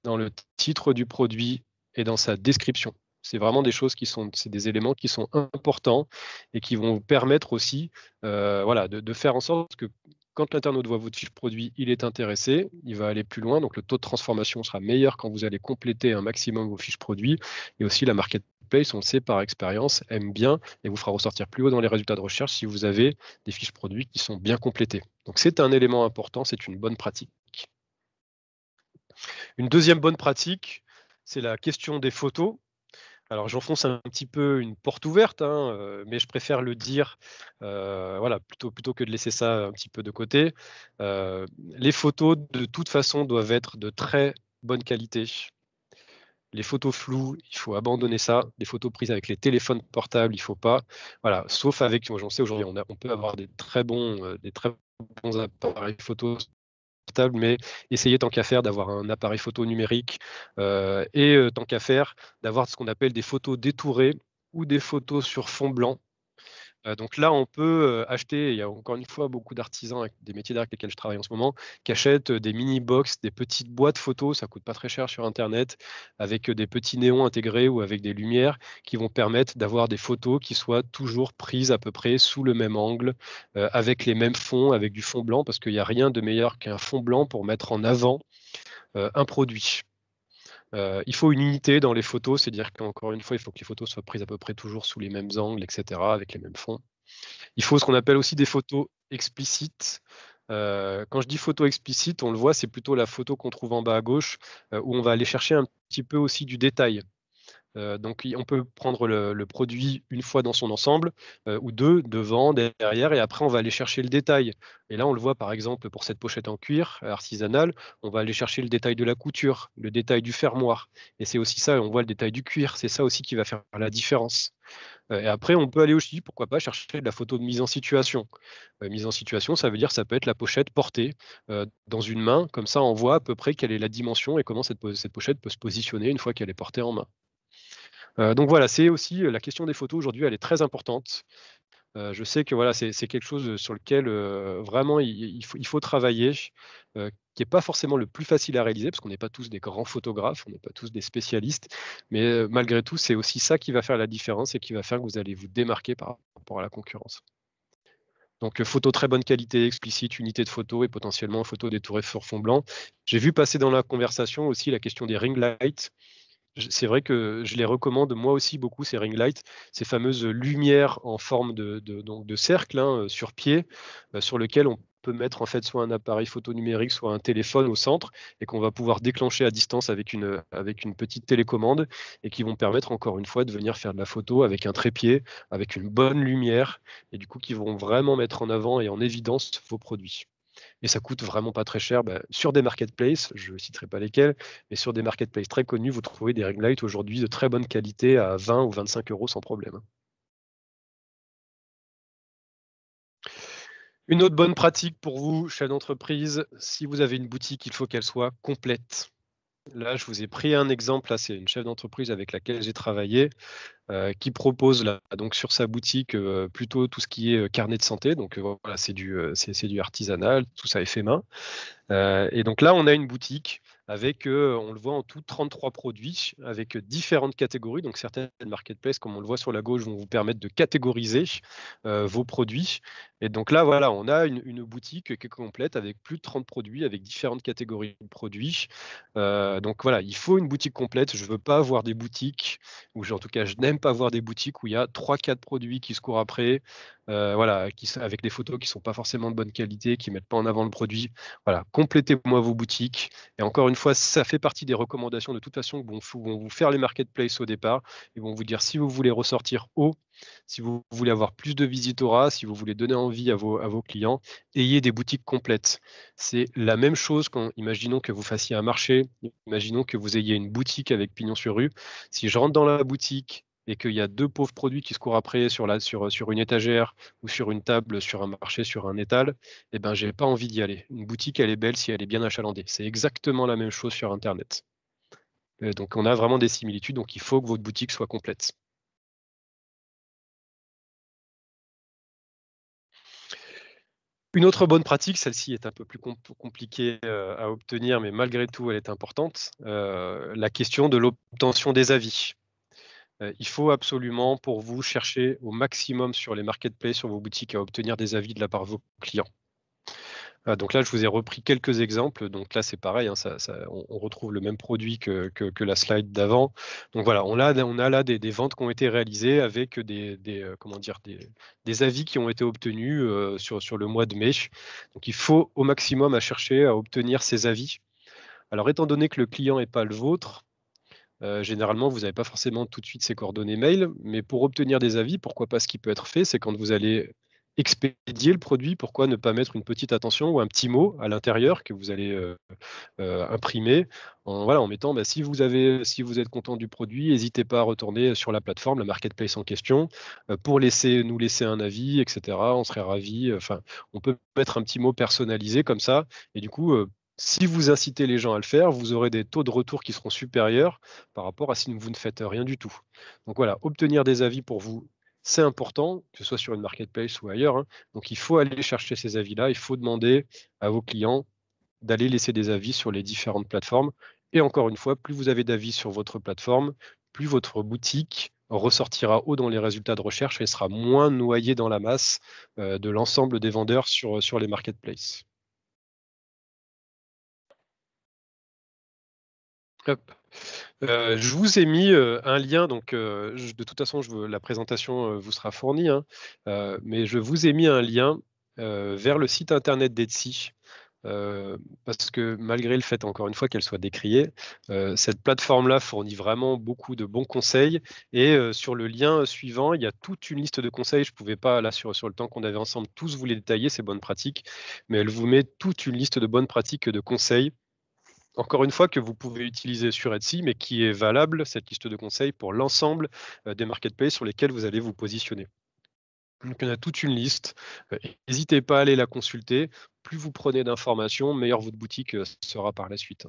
dans le titre du produit et dans sa description. C'est vraiment des choses c'est des éléments qui sont importants et qui vont vous permettre aussi, voilà, de faire en sorte que quand l'internaute voit votre fiche produit, il est intéressé, il va aller plus loin, donc le taux de transformation sera meilleur quand vous allez compléter un maximum vos fiches produits et aussi la marketplace, on le sait par expérience, aime bien et vous fera ressortir plus haut dans les résultats de recherche si vous avez des fiches produits qui sont bien complétées. Donc c'est un élément important, c'est une bonne pratique. Une deuxième bonne pratique, c'est la question des photos. Alors j'enfonce un petit peu une porte ouverte, hein, mais je préfère le dire, voilà, plutôt que de laisser ça un petit peu de côté. Les photos, de toute façon, doivent être de très bonne qualité. Les photos floues, il faut abandonner ça. Les photos prises avec les téléphones portables, il faut pas. Voilà, sauf avec, moi j'en sais aujourd'hui, on peut avoir des très bons appareils photo portables, mais essayez tant qu'à faire d'avoir un appareil photo numérique, tant qu'à faire, d'avoir ce qu'on appelle des photos détourées ou des photos sur fond blanc. Donc là, on peut, acheter, il y a encore une fois beaucoup d'artisans avec des métiers d'art avec lesquels je travaille en ce moment, qui achètent, des mini box, des petites boîtes photos, ça coûte pas très cher sur internet, avec, des petits néons intégrés ou avec des lumières qui vont permettre d'avoir des photos qui soient toujours prises à peu près sous le même angle, avec les mêmes fonds, avec du fond blanc, parce qu'il y a rien de meilleur qu'un fond blanc pour mettre en avant, un produit. Il faut une unité dans les photos, c'est-à-dire qu'encore une fois, il faut que les photos soient prises à peu près toujours sous les mêmes angles et cetera, avec les mêmes fonds. Il faut ce qu'on appelle aussi des photos explicites. Quand je dis photo explicite, on le voit, c'est plutôt la photo qu'on trouve en bas à gauche, où on va aller chercher un petit peu aussi du détail. Donc on peut prendre le produit une fois dans son ensemble, ou 2 devant, derrière et après on va aller chercher le détail. Et là, on le voit par exemple pour cette pochette en cuir, artisanale, on va aller chercher le détail de la couture, le détail du fermoir et c'est aussi ça, on voit le détail du cuir, c'est ça aussi qui va faire la différence. Et après on peut aller aussi, pourquoi pas, chercher de la photo de mise en situation. Mise en situation, ça veut dire, ça peut être la pochette portée, dans une main, comme ça on voit à peu près quelle est la dimension et comment cette pochette peut se positionner une fois qu'elle est portée en main. Donc voilà, c'est aussi, la question des photos aujourd'hui, elle est très importante. Je sais que voilà, c'est quelque chose, sur lequel, vraiment il faut travailler, qui est pas forcément le plus facile à réaliser parce qu'on n'est pas tous des grands photographes, on n'est pas tous des spécialistes, mais malgré tout, c'est aussi ça qui va faire la différence et qui va faire que vous allez vous démarquer par rapport à la concurrence. Donc, photo très bonne qualité, explicite, unité de photo et potentiellement photo détourée sur fond blanc. J'ai vu passer dans la conversation aussi la question des ring lights. C'est vrai que je les recommande moi aussi beaucoup ces ring lights, ces fameuses lumières en forme de cercle, hein, sur pied, sur lequel on peut mettre en fait soit un appareil photo numérique, soit un téléphone au centre et qu'on va pouvoir déclencher à distance avec une petite télécommande et qui vont permettre encore une fois de venir faire de la photo avec un trépied, avec une bonne lumière et du coup qui vont vraiment mettre en avant et en évidence vos produits. Et ça coûte vraiment pas très cher. Sur des marketplaces, je ne citerai pas lesquels, mais sur des marketplaces très connus, vous trouvez des ring lights aujourd'hui de très bonne qualité à 20 ou 25 € sans problème, hein. Une autre bonne pratique pour vous, chef d'entreprise, si vous avez une boutique, il faut qu'elle soit complète. Là, je vous ai pris un exemple, là, c'est une chef d'entreprise avec laquelle j'ai travaillé, qui propose là, donc sur sa boutique, plutôt tout ce qui est, carnet de santé, donc voilà, c'est du artisanal, tout ça est fait main. Et donc là, on a une boutique avec, on le voit en tout 33 produits avec différentes catégories. Donc certaines marketplaces, comme on le voit sur la gauche, vont vous permettre de catégoriser, vos produits et donc là, voilà, on a une boutique qui est complète avec plus de 30 produits, avec différentes catégories de produits. Donc voilà, il faut une boutique complète. Je veux pas avoir des boutiques ou en tout cas, je n'aime pas voir des boutiques où il y a 3-4 produits qui se courent après, voilà, avec des photos qui sont pas forcément de bonne qualité, qui mettent pas en avant le produit. Voilà, complétez-moi vos boutiques et encore une fois, ça fait partie des recommandations de toute façon que vont vous faire les marketplaces au départ. Ils vont vous dire si vous voulez ressortir haut, si vous voulez avoir plus de visitorat, si vous voulez donner envie à vos clients, ayez des boutiques complètes. C'est la même chose quand, imaginons que vous fassiez un marché, imaginons que vous ayez une boutique avec pignon sur rue. Si je rentre dans la boutique et qu'il y a 2 pauvres produits qui se courent après sur une étagère ou sur une table, sur un marché, sur un étal, eh ben, j'ai pas envie d'y aller. Une boutique, elle est belle si elle est bien achalandée. C'est exactement la même chose sur internet. Donc on a vraiment des similitudes, donc il faut que votre boutique soit complète. Une autre bonne pratique, celle-ci est un peu plus compliquée, à obtenir, mais malgré tout, elle est importante, la question de l'obtention des avis. Il faut absolument, pour vous, chercher au maximum sur les marketplaces, sur vos boutiques, à obtenir des avis de la part de vos clients. Donc là, je vous ai repris quelques exemples. Donc là, c'est pareil, hein, on retrouve le même produit que la slide d'avant. Donc voilà, on a là des ventes qui ont été réalisées avec comment dire? Des avis qui ont été obtenus, sur le mois de mai. Donc il faut au maximum à chercher à obtenir ces avis. Alors étant donné que le client n'est pas le vôtre, généralement, vous n'avez pas forcément tout de suite ses coordonnées mail, mais pour obtenir des avis, pourquoi pas, ce qui peut être fait, c'est quand vous allez expédier le produit, pourquoi ne pas mettre une petite attention ou un petit mot à l'intérieur que vous allez, imprimer en mettant, bah, si vous êtes content du produit, n'hésitez pas à retourner sur la plateforme, la marketplace en question, pour nous laisser un avis et cetera. On serait ravis, enfin, on peut mettre un petit mot personnalisé comme ça et du coup, si vous incitez les gens à le faire, vous aurez des taux de retour qui seront supérieurs par rapport à si vous ne faites rien du tout. Donc voilà, obtenir des avis pour vous, c'est important, que ce soit sur une marketplace ou ailleurs, hein. Donc il faut aller chercher ces avis-là, il faut demander à vos clients d'aller laisser des avis sur les différentes plateformes. Et encore une fois, plus vous avez d'avis sur votre plateforme, plus votre boutique ressortira haut dans les résultats de recherche et sera moins noyée dans la masse de l'ensemble des vendeurs sur les marketplaces. Hop. Je vous ai mis, un lien donc, de toute façon la présentation, vous sera fournie, hein, mais je vous ai mis un lien, vers le site internet d'Etsy, parce que malgré le fait, encore une fois, qu'elle soit décriée, cette plateforme-là fournit vraiment beaucoup de bons conseils et sur le lien suivant, il y a toute une liste de conseils. Je ne pouvais pas là sur le temps qu'on avait ensemble tous vous les détailler, ces bonnes pratiques, mais elle vous met toute une liste de bonnes pratiques, de conseils encore une fois, que vous pouvez utiliser sur Etsy, mais qui est valable, cette liste de conseils, pour l'ensemble, des marketplaces sur lesquels vous allez vous positionner. Donc il y en a toute une liste, n'hésitez pas à aller la consulter. Plus vous prenez d'informations, meilleure votre boutique, sera par la suite.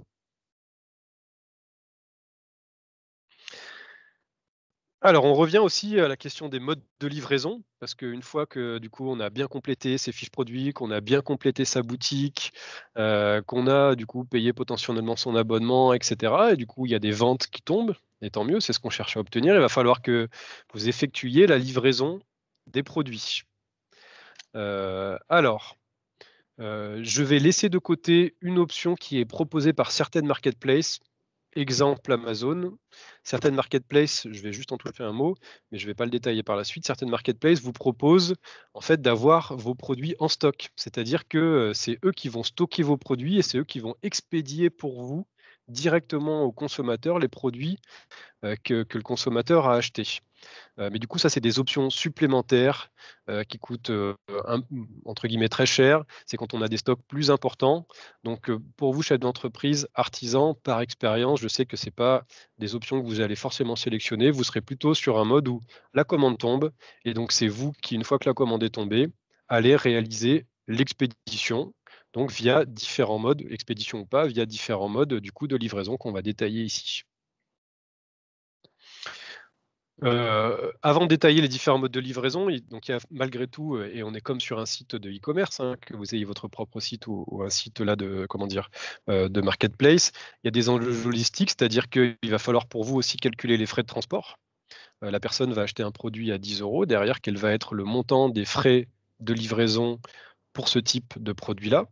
Alors, on revient aussi à la question des modes de livraison, parce qu'une fois que du coup on a bien complété ses fiches produits, qu'on a bien complété sa boutique, qu'on a du coup payé potentiellement son abonnement, et cetera et du coup il y a des ventes qui tombent et tant mieux, c'est ce qu'on cherche à obtenir. Il va falloir que vous effectuiez la livraison des produits. Alors, je vais laisser de côté une option qui est proposée par certaines marketplaces. Exemple Amazon. Certaines marketplaces, je vais juste en toucher un mot, mais je ne vais pas le détailler par la suite. Certaines marketplaces vous proposent en fait d'avoir vos produits en stock. C'est-à-dire que c'est eux qui vont stocker vos produits et c'est eux qui vont expédier pour vous directement au consommateur les produits que le consommateur a achetés. Mais du coup, ça, c'est des options supplémentaires, qui coûtent, un entre guillemets «très cher». C'est quand on a des stocks plus importants. Donc, pour vous, chefs d'entreprise, artisans, par expérience, je sais que c'est pas des options que vous allez forcément sélectionner. Vous serez plutôt sur un mode où la commande tombe et donc c'est vous qui, une fois que la commande est tombée, allez réaliser l'expédition, donc via différents modes, expédition ou pas, via différents modes, du coup, de livraison qu'on va détailler ici. Avant de détailler les différents modes de livraison, donc il y a malgré tout, et on est comme sur un site de e-commerce, hein, que vous ayez votre propre site ou un site là de comment dire, de marketplace. Il y a des enjeux logistiques, c'est-à-dire qu'il va falloir pour vous aussi calculer les frais de transport. La personne va acheter un produit à 10 € derrière, quel va être le montant des frais de livraison pour ce type de produit-là.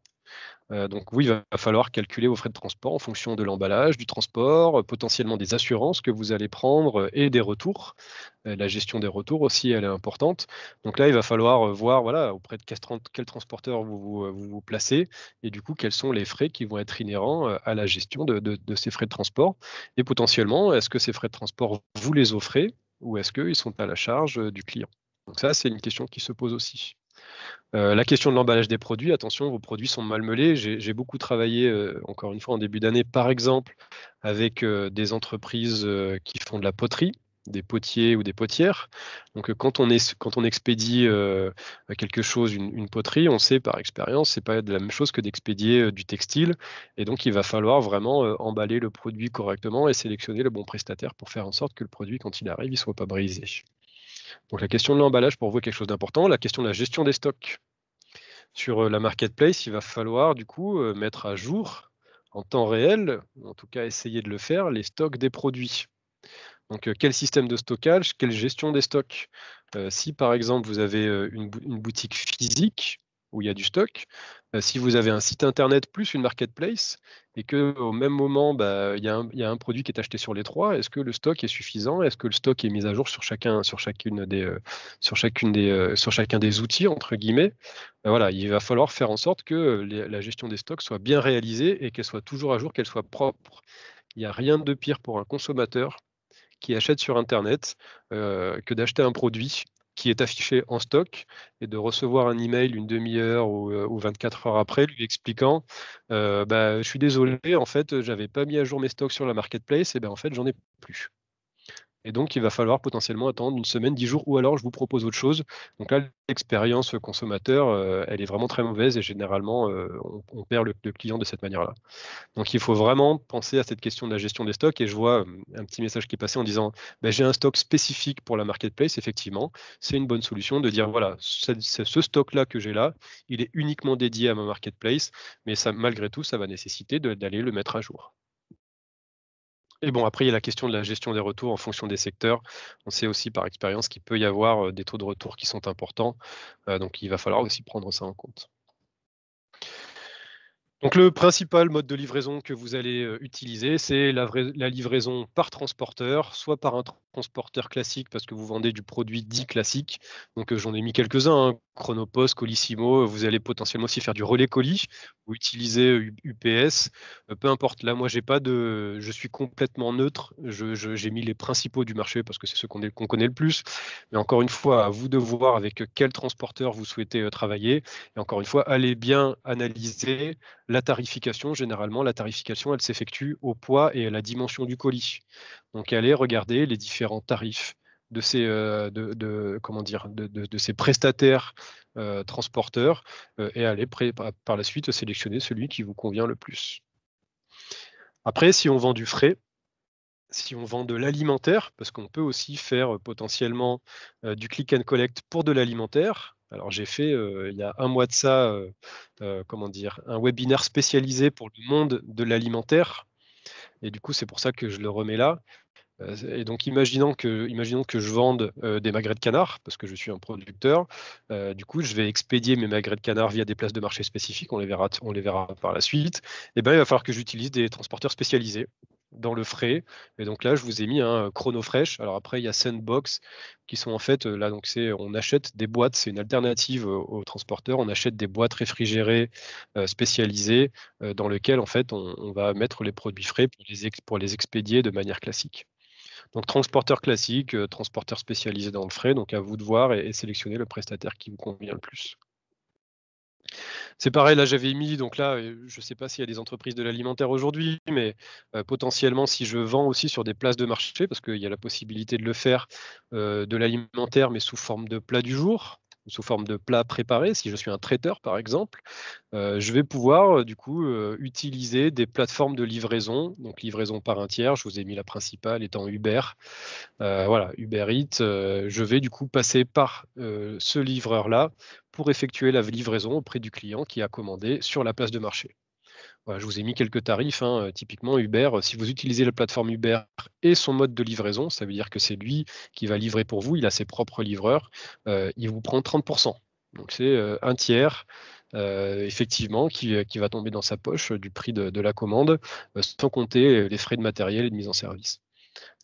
Donc oui, il va falloir calculer vos frais de transport en fonction de l'emballage, du transport, potentiellement des assurances que vous allez prendre, et des retours. La gestion des retours aussi, elle est importante. Donc là, il va falloir, voir, voilà, auprès de quel transporteur vous placez et du coup, quels sont les frais qui vont être inhérents, à la gestion de ces frais de transport et potentiellement, est-ce que ces frais de transport, vous les offrez ou est-ce qu'ils sont à la charge, du client? Donc ça, c'est une question qui se pose aussi. La question de l'emballage des produits, attention, vos produits sont malmenés. J'ai beaucoup travaillé, encore une fois en début d'année, par exemple, avec, des entreprises, qui font de la poterie, des potiers ou des potières. Donc, quand on expédie, quelque chose, une poterie, on sait par expérience, c'est pas de la même chose que d'expédier, du textile et donc il va falloir vraiment, emballer le produit correctement et sélectionner le bon prestataire pour faire en sorte que le produit, quand il arrive, il soit pas brisé. Donc la question de l'emballage pour vous est quelque chose d'important. La question de la gestion des stocks. Sur, la marketplace, il va falloir du coup, mettre à jour en temps réel, ou en tout cas essayer de le faire, les stocks des produits. Donc, quel système de stockage? Quelle gestion des stocks? Si par exemple vous avez, une boutique physique où il y a du stock, si vous avez un site internet plus une marketplace et qu'au même moment, bah, il y a un produit qui est acheté sur les 3, est-ce que le stock est suffisant? Est-ce que le stock est mis à jour sur chacun des «outils» entre guillemets? Voilà, il va falloir faire en sorte que, la gestion des stocks soit bien réalisée et qu'elle soit toujours à jour, qu'elle soit propre. Il y a rien de pire pour un consommateur qui achète sur internet, que d'acheter un produit qui est affiché en stock et de recevoir un email une demi-heure ou 24 heures après lui expliquant, «Bah, je suis désolé, en fait, j'avais pas mis à jour mes stocks sur la marketplace et ben, en fait, j'en ai plus». Et donc il va falloir potentiellement attendre une semaine, 10 jours ou alors je vous propose autre chose. Donc là, l'expérience consommateur, elle est vraiment très mauvaise et généralement, on perd le client de cette manière-là. Donc il faut vraiment penser à cette question de la gestion des stocks et je vois, un petit message qui est passé en disant: «Bah, j'ai un stock spécifique pour la marketplace». Effectivement, c'est une bonne solution de dire: «Voilà, ce stock-là que j'ai là, il est uniquement dédié à ma marketplace», mais ça malgré tout, ça va nécessiter d'aller le mettre à jour. Et bon, après, il y a la question de la gestion des retours en fonction des secteurs. On sait aussi par expérience qu'il peut y avoir, des taux de retour qui sont importants, donc il va falloir aussi prendre ça en compte. Donc le principal mode de livraison que vous allez, utiliser, c'est la livraison par transporteur, soit par un transporteur classique parce que vous vendez du produit dit classique. Donc, j'en ai mis quelques-uns, hein, Chronopost, Colissimo, vous allez potentiellement aussi faire du relais colis ou utiliser, UPS, peu importe. Là, moi, j'ai pas de je suis complètement neutre. J'ai mis les principaux du marché parce que c'est ceux qu'on connaît le plus. Mais encore une fois, à vous de voir avec, quel transporteur vous souhaitez, travailler et encore une fois, allez bien analyser la tarification, généralement, la tarification, elle s'effectue au poids et à la dimension du colis. Donc allez regarder les différents tarifs de ces, comment dire? De ces prestataires, transporteurs, et allez par la suite sélectionner celui qui vous convient le plus. Après, si on vend du frais, si on vend de l'alimentaire, parce qu'on peut aussi faire, potentiellement, du click and collect pour de l'alimentaire. Alors j'ai fait, il y a un mois de ça, comment dire? Un webinaire spécialisé pour le monde de l'alimentaire et du coup, c'est pour ça que je le remets là. Et donc imaginons que je vende, des magrets de canard, parce que je suis un producteur. Du coup, je vais expédier mes magrets de canard via des places de marché spécifiques, on les verra par la suite. Et ben, il va falloir que j'utilise des transporteurs spécialisés dans le frais et donc là, je vous ai mis un Chronofresh. Alors après, il y a Sandbox qui sont en fait, là donc on achète des boîtes, c'est une alternative aux transporteurs. On achète des boîtes réfrigérées, spécialisées, dans lesquelles en fait on va mettre les produits frais pour les expédier de manière classique. Donc transporteur classique, transporteur spécialisé dans le frais, donc à vous de voir et sélectionner le prestataire qui vous convient le plus. C'est pareil, là j'avais mis donc là, je ne sais pas s'il y a des entreprises de l'alimentaire aujourd'hui, mais potentiellement si je vends aussi sur des places de marché, parce qu'il y a la possibilité de le faire, de l'alimentaire, mais sous forme de plat du jour. sous forme de plats préparés, si je suis un traiteur par exemple, je vais pouvoir du coup utiliser des plateformes de livraison, donc livraison par un tiers. Je vous ai mis la principale étant Uber. Voilà, Uber Eats, je vais du coup passer par ce livreur-là pour effectuer la livraison auprès du client qui a commandé sur la place de marché. Voilà, je vous ai mis quelques tarifs, hein, typiquement Uber, si vous utilisez la plateforme Uber et son mode de livraison, ça veut dire que c'est lui qui va livrer pour vous, il a ses propres livreurs, il vous prend 30. Donc c'est, un tiers, effectivement qui va tomber dans sa poche, du prix de la commande, sans compter, les frais de matériel et de mise en service.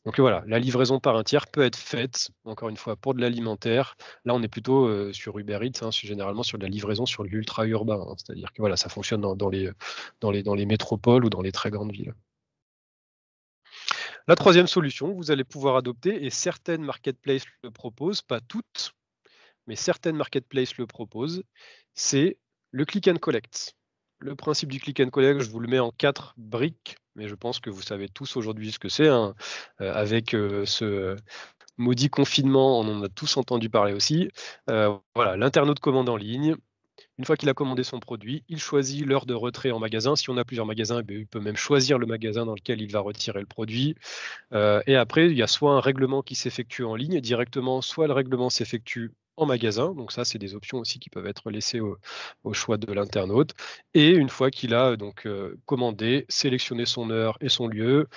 Donc voilà, la livraison par un tiers peut être faite, encore une fois, pour de l'alimentaire. Là, on est plutôt sur Uber Eats, hein, généralement sur de la livraison sur l'ultra urbain, hein. C'est-à-dire que voilà, ça fonctionne dans les métropoles ou dans les très grandes villes. La troisième solution que vous allez pouvoir adopter, et certaines marketplaces le proposent, pas toutes, mais certaines marketplaces le proposent, c'est le click and collect. Le principe du click and collect, je vous le mets en 4 briques, mais je pense que vous savez tous aujourd'hui ce que c'est, hein, avec ce maudit confinement, on en a tous entendu parler aussi. Voilà, l'internaute commande en ligne. Une fois qu'il a commandé son produit, il choisit l'heure de retrait en magasin. Si on a plusieurs magasins, eh bien, il peut même choisir le magasin dans lequel il va retirer le produit. Et après, il y a soit un règlement qui s'effectue en ligne directement, soit le règlement s'effectue en magasin. Donc ça, c'est des options aussi qui peuvent être laissées au choix de l'internaute. Et une fois qu'il a donc commandé, sélectionné son heure et son lieu,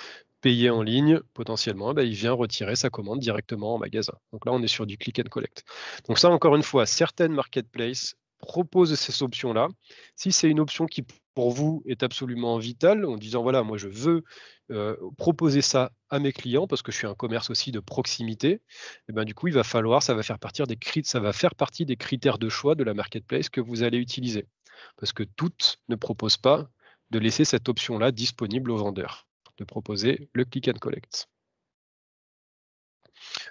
payé en ligne, potentiellement, il vient retirer sa commande directement en magasin. Donc là, on est sur du click and collect. Donc ça, encore une fois, certaines marketplaces proposent ces options-là. Si c'est une option qui, pour vous, est absolument vitale, en disant, voilà, moi, je veux proposer ça à mes clients parce que je suis un commerce aussi de proximité, et ben, du coup, il va falloir, ça va faire partie des critères de choix de la marketplace que vous allez utiliser. Parce que toutes ne proposent pas de laisser cette option-là disponible aux vendeurs, de proposer le click and collect.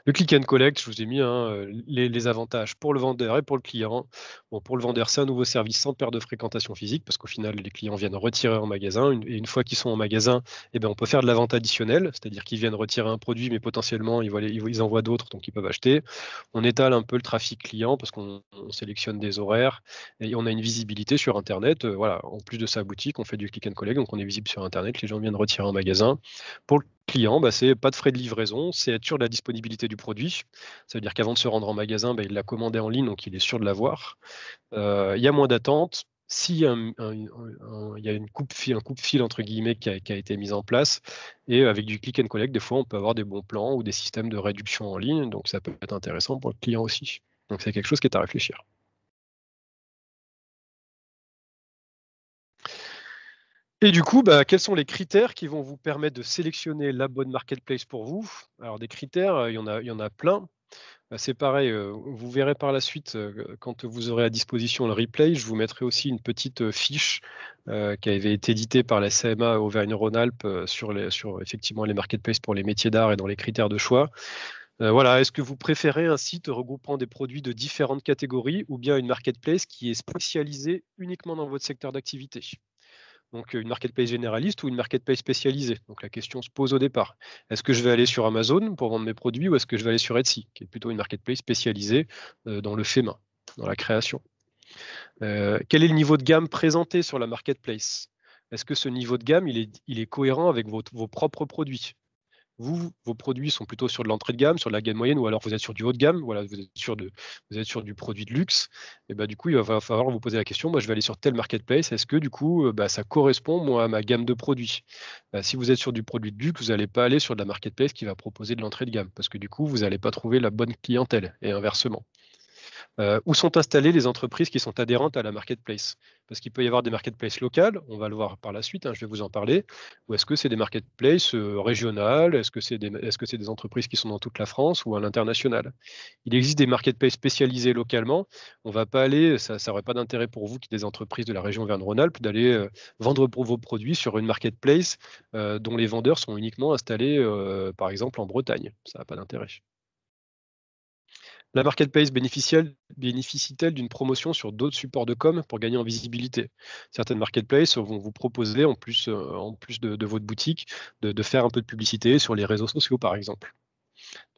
Le click and collect, je vous ai mis, hein, les avantages pour le vendeur et pour le client. Bon, pour le vendeur, c'est un nouveau service sans perte de fréquentation physique parce qu'au final, les clients viennent retirer en magasin et une fois qu'ils sont en magasin, eh ben, on peut faire de la vente additionnelle, c'est-à-dire qu'ils viennent retirer un produit, mais potentiellement, ils en voient d'autres, donc ils peuvent acheter. On étale un peu le trafic client parce qu'on sélectionne des horaires et on a une visibilité sur internet, voilà, en plus de sa boutique, on fait du click and collect, donc on est visible sur internet, les gens viennent retirer en magasin. Pour le client, c'est pas de frais de livraison, c'est être sûr de la disponibilité du produit. Ça veut dire qu'avant de se rendre en magasin, il l'a commandé en ligne, donc il est sûr de l'avoir. Il y a moins d'attente. S'il y a il y a un coupe-fil entre guillemets qui a été mis en place et avec du click and collect, des fois, on peut avoir des bons plans ou des systèmes de réduction en ligne, donc ça peut être intéressant pour le client aussi. Donc c'est quelque chose qui est à réfléchir. Et du coup, quels sont les critères qui vont vous permettre de sélectionner la bonne marketplace pour vous? Alors des critères, il y en a plein. C'est pareil, vous verrez par la suite, quand vous aurez à disposition le replay, je vous mettrai aussi une petite, fiche, qui avait été éditée par la CMA Auvergne-Rhône-Alpes, sur effectivement les marketplaces pour les métiers d'art et dans les critères de choix. Voilà, est-ce que vous préférez un site regroupant des produits de différentes catégories ou bien une marketplace qui est spécialisée uniquement dans votre secteur d'activité? Donc, une marketplace généraliste ou une marketplace spécialisée? Donc la question se pose au départ. Est-ce que je vais aller sur Amazon pour vendre mes produits ou est-ce que je vais aller sur Etsy, qui est plutôt une marketplace spécialisée, dans le fait main, dans la création? Quel est le niveau de gamme présenté sur la marketplace? Est-ce que ce niveau de gamme, il est cohérent avec vos propres produits? Vous, vos produits sont plutôt sur de l'entrée de gamme, sur de la gamme moyenne ou alors vous êtes sur du haut de gamme, voilà, vous êtes sur du produit de luxe et du coup, il va falloir vous poser la question: «Moi, je vais aller sur telle marketplace, est-ce que du coup, ça correspond moi à ma gamme de produits?» Si vous êtes sur du produit de luxe, vous n'allez pas aller sur de la marketplace qui va proposer de l'entrée de gamme parce que du coup, vous n'allez pas trouver la bonne clientèle et inversement. Où sont installées les entreprises qui sont adhérentes à la marketplace? Parce qu'il peut y avoir des marketplaces locales, on va le voir par la suite, hein, je vais vous en parler. Ou est-ce que c'est des marketplaces, régionales? Est-ce que c'est des entreprises qui sont dans toute la France ou à l'international? Il existe des marketplaces spécialisés localement. On va pas aller, ça aurait pas d'intérêt pour vous qui êtes des entreprises de la région Auvergne-Rhône-Alpes d'aller, vendre pour vos produits sur une marketplace, dont les vendeurs sont uniquement installés, par exemple en Bretagne. Ça a pas d'intérêt. La marketplace bénéficie-t-elle d'une promotion sur d'autres supports de com pour gagner en visibilité? Certaines marketplaces vont vous proposer, en plus de votre boutique, de faire un peu de publicité sur les réseaux sociaux, par exemple.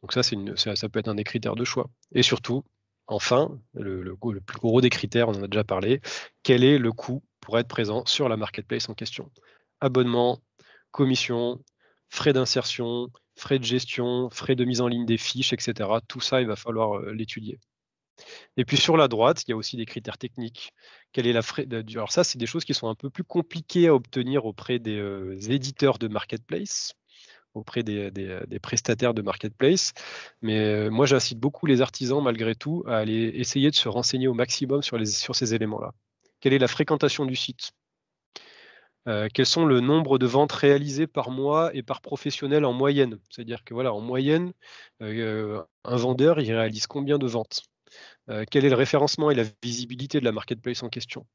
Donc ça, ça peut être un des critères de choix. Et surtout, enfin, le plus gros des critères, on en a déjà parlé, quel est le coût pour être présent sur la marketplace en question? Abonnement, commission, frais d'insertion, frais de gestion, frais de mise en ligne des fiches, et cetera. Tout ça, il va falloir, l'étudier. Et puis sur la droite, il y a aussi des critères techniques. Quelle est la frais de du alors ça, c'est des choses qui sont un peu plus compliquées à obtenir auprès des, éditeurs de marketplace, auprès des prestataires de marketplace. Mais, moi, j'incite beaucoup les artisans malgré tout à aller essayer de se renseigner au maximum sur ces éléments-là. Quelle est la fréquentation du site? Quels sont le nombre de ventes réalisées par mois et par professionnel en moyenne? C'est-à-dire que voilà, en moyenne, un vendeur, il réalise combien de ventes? Quel est le référencement et la visibilité de la marketplace en question?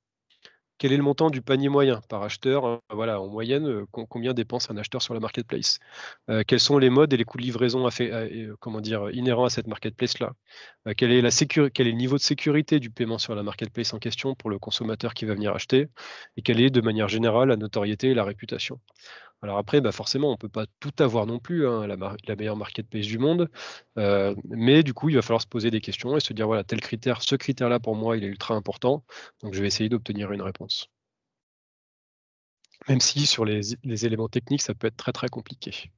Quel est le montant du panier moyen par acheteur? Voilà, en moyenne, combien dépense un acheteur sur la marketplace? Quels sont les modes et les coûts de livraison comment dire, inhérents à cette marketplace-là? Quel est le niveau de sécurité du paiement sur la marketplace en question pour le consommateur qui va venir acheter? Et quelle est, de manière générale, la notoriété et la réputation? Alors après, bah, forcément, on ne peut pas tout avoir non plus, hein, la meilleure marketplace du monde. Mais du coup, il va falloir se poser des questions et se dire: «Voilà, tel critère, ce critère-là pour moi, il est ultra important, donc je vais essayer d'obtenir une réponse». Même si sur les éléments techniques, ça peut être très, très compliqué.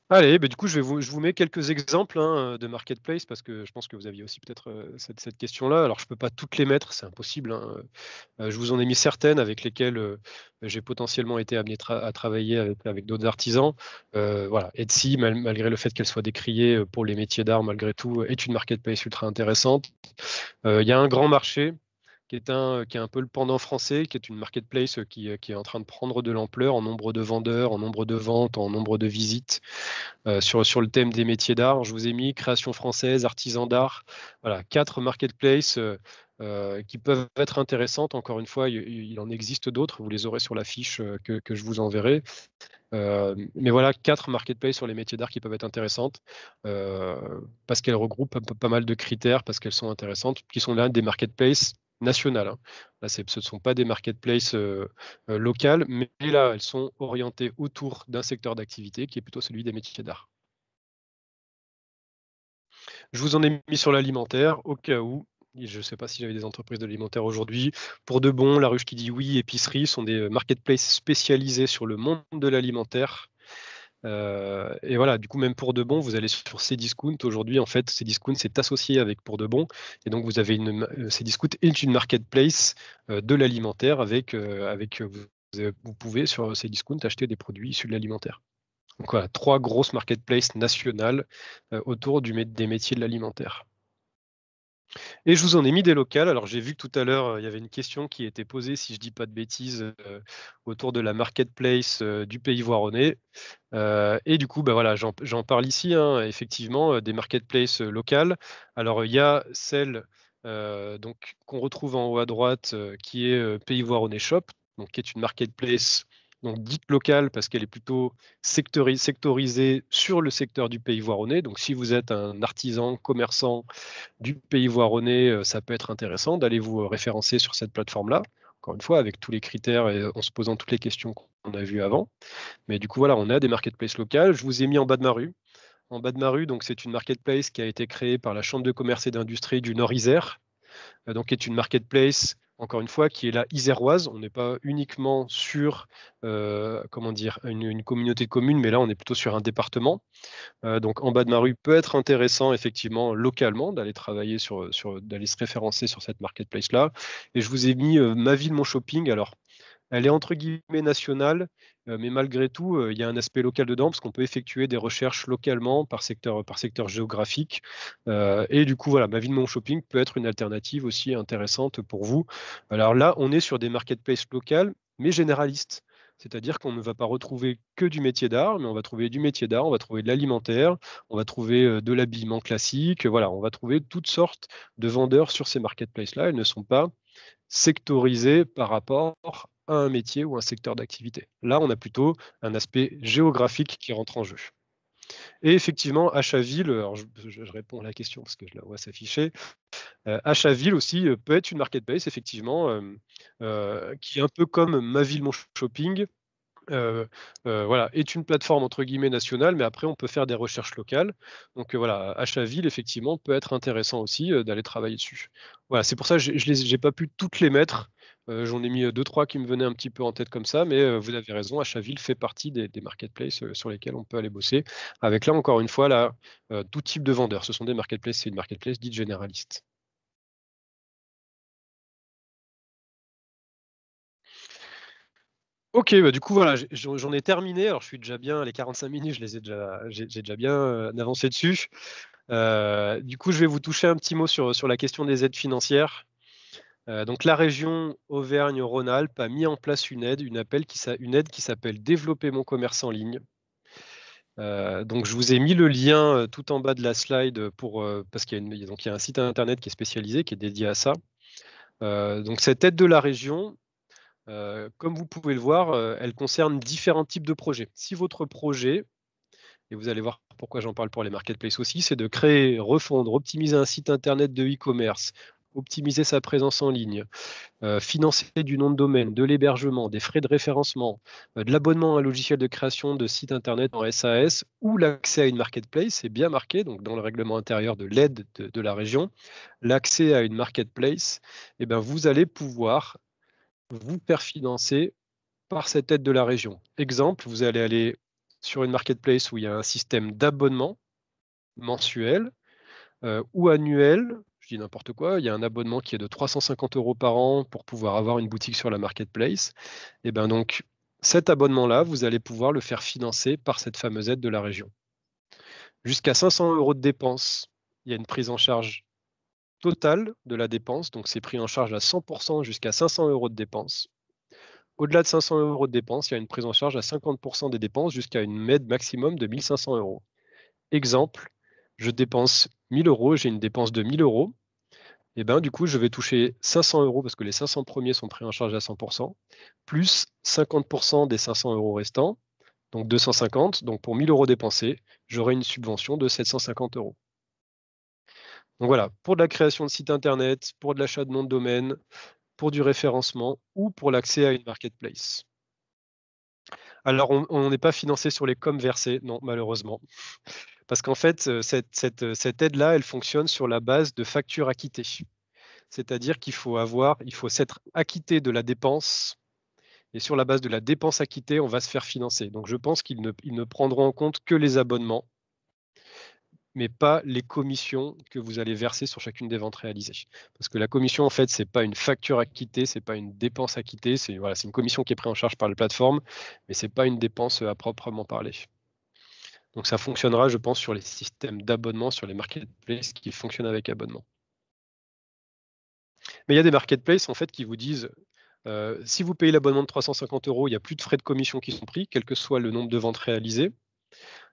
Allez, beh, du coup, je vous mets quelques exemples, hein, de marketplace parce que je pense que vous aviez aussi peut-être, cette question-là. Alors je ne peux pas toutes les mettre, c'est impossible, hein, je vous en ai mis certaines avec lesquelles, j'ai potentiellement été amené à travailler avec d'autres artisans. Voilà, Etsy, malgré le fait qu'elle soit décriée, pour les métiers d'art, malgré tout, est une marketplace ultra intéressante. Il y a Un Grand Marché qui est un peu le pendant français, qui est une marketplace, qui est en train de prendre de l'ampleur en nombre de vendeurs, en nombre de ventes, en nombre de visites, sur le thème des métiers d'art. Je vous ai mis création française, artisans d'art. Voilà, 4 marketplaces, qui peuvent être intéressantes. Encore une fois, il en existe d'autres, vous les aurez sur la fiche, que je vous enverrai. Mais voilà, 4 marketplaces sur les métiers d'art qui peuvent être intéressantes, heu, parce qu'elles regroupent un peu pas mal de critères, parce qu'elles sont intéressantes, qui sont là des marketplaces nationales, hein. Là, ce ne sont pas des marketplaces, locales, mais là, elles sont orientées autour d'un secteur d'activité qui est plutôt celui des métiers d'art. Je vous en ai mis sur l'alimentaire au cas où, et je ne sais pas si j'avais des entreprises de l'alimentaire aujourd'hui. Pour de bon, La Ruche qui dit oui, Épicerie sont des, marketplaces spécialisés sur le monde de l'alimentaire. Et voilà, du coup, même Pour de Bon, vous allez sur Cdiscount. Aujourd'hui, en fait, Cdiscount s'est associé avec Pour de Bon, et donc vous avez Cdiscount est une marketplace, de l'alimentaire vous pouvez sur Cdiscount acheter des produits issus de l'alimentaire. Donc voilà, 3 grosses marketplaces nationales, autour des métiers de l'alimentaire. Et je vous en ai mis des locales. Alors j'ai vu que tout à l'heure, il y avait une question qui était posée, si je dis pas de bêtises, autour de la marketplace, du Pays Voironnais. Et du coup, bah, voilà, j'en parle ici, hein, effectivement, des marketplaces, locales. Alors il y a celle, donc qu'on retrouve en haut à droite, qui est, Pays Voironnais Shop, donc qui est une marketplace donc dite locale parce qu'elle est plutôt sectorisée sur le secteur du Pays Voironnais. Donc si vous êtes un artisan, commerçant du Pays Voironnais, ça peut être intéressant d'aller vous, référencer sur cette plateforme-là. Encore une fois, avec tous les critères et en se posant toutes les questions qu'on a vues avant. Mais du coup, voilà, on a des marketplaces locales. Je vous ai mis en bas de ma rue. En bas de ma rue, donc c'est une marketplace qui a été créée par la Chambre de commerce et d'industrie du Nord-Isère, donc qui est une marketplace, encore une fois, qui est là iséroise. On n'est pas uniquement sur, comment dire? Une communauté de communes, mais là, on est plutôt sur un département. Donc en bas de ma rue peut être intéressant effectivement localement d'aller travailler d'aller se référencer sur cette marketplace-là. Et je vous ai mis, Ma ville, mon shopping. Alors, elle est entre guillemets «nationale», mais malgré tout, il y a un aspect local dedans parce qu'on peut effectuer des recherches localement par secteur géographique, et du coup, voilà, Ma ville, mon shopping peut être une alternative aussi intéressante pour vous. Alors là, on est sur des marketplaces locales, mais généralistes. C'est-à-dire qu'on ne va pas retrouver que du métier d'art, mais on va trouver du métier d'art, on va trouver de l'alimentaire, on va trouver, de l'habillement classique, voilà, on va trouver toutes sortes de vendeurs sur ces marketplaces-là. Elles ne sont pas sectorisé par rapport à un métier ou un secteur d'activité. Là, on a plutôt un aspect géographique qui rentre en jeu. Et effectivement, Achat-Ville, alors je réponds à la question parce que je la vois s'afficher. Achat-Ville aussi, peut être une marketplace effectivement, qui est un peu comme Ma ville, mon shopping, voilà, est une plateforme entre guillemets «nationale», mais après on peut faire des recherches locales. Donc, voilà, Achat-Ville effectivement peut être intéressant aussi, d'aller travailler dessus. Voilà, c'est pour ça que j'ai pas pu toutes les mettre, j'en ai mis, 2-3 qui me venaient un petit peu en tête comme ça, mais, vous avez raison, Achat-Ville fait partie des marketplaces, sur lesquels on peut aller bosser. Avec là encore une fois là, tout type de vendeurs. Ce sont des marketplaces, c'est une marketplace dite généraliste. OK, bah, du coup, voilà, j'en ai terminé. Alors, je suis déjà bien les 45 minutes, je les ai déjà j'ai déjà bien, avancé dessus. Du coup, je vais vous toucher un petit mot sur la question des aides financières. Donc la région Auvergne-Rhône-Alpes a mis en place une aide qui s'appelle «Développer mon commerce en ligne». Donc je vous ai mis le lien, tout en bas de la slide, parce qu'il y a un site internet qui est spécialisé, qui est dédié à ça. Donc cette aide de la région, comme vous pouvez le voir, elle concerne différents types de projets. Si votre projet, et vous allez voir pourquoi j'en parle pour les marketplaces aussi, c'est de créer, refondre, optimiser un site internet de e-commerce, optimiser sa présence en ligne, financer du nom de domaine, de l'hébergement, des frais de référencement, de l'abonnement à un logiciel de création de site internet en SAS ou l'accès à une marketplace, c'est bien marqué donc dans le règlement intérieur de l'aide de la région, l'accès à une marketplace, et ben, vous allez pouvoir vous faire financer par cette aide de la région. Exemple, vous allez aller sur une marketplace où il y a un système d'abonnement mensuel, ou annuel, je dis n'importe quoi, il y a un abonnement qui est de 350 € par an pour pouvoir avoir une boutique sur la marketplace. Et ben donc, cet abonnement-là, vous allez pouvoir le faire financer par cette fameuse aide de la région. Jusqu'à 500 € de dépenses, il y a une prise en charge totale de la dépense, donc c'est pris en charge à 100 jusqu'à 500 € de dépenses. Au-delà de 500 € de dépenses, il y a une prise en charge à 50 des dépenses jusqu'à une aide maximum de 1 500 €. Exemple, je dépense 1 000 €, j'ai une dépense de 1 000 €, et ben, du coup, je vais toucher 500 € parce que les 500 premiers sont pris en charge à 100 plus 50 des 500 € restants, donc 250. Donc pour 1 000 € dépensés, j'aurai une subvention de 750 €. Donc voilà, pour de la création de site internet, pour de l'achat de nom de domaine, pour du référencement ou pour l'accès à une marketplace. Alors on n'est pas financé sur les coms versés, non, malheureusement. Parce qu'en fait, cette aide-là, elle fonctionne sur la base de factures acquittées. C'est-à-dire il faut s'être acquitté de la dépense, et sur la base de la dépense acquittée, on va se faire financer. Donc je pense ils ne prendront en compte que les abonnements, mais pas les commissions que vous allez verser sur chacune des ventes réalisées. Parce que la commission, en fait, c'est pas une facture acquittée, c'est pas une dépense acquittée, c'est voilà, c'est une commission qui est prise en charge par la plateforme, mais c'est pas une dépense, à proprement parler. Donc ça fonctionnera, je pense, sur les systèmes d'abonnement, sur les marketplaces qui fonctionnent avec abonnement. Mais il y a des marketplaces, en fait, qui vous disent, si vous payez l'abonnement de 350 €, il y a plus de frais de commission qui sont pris, quel que soit le nombre de ventes réalisées.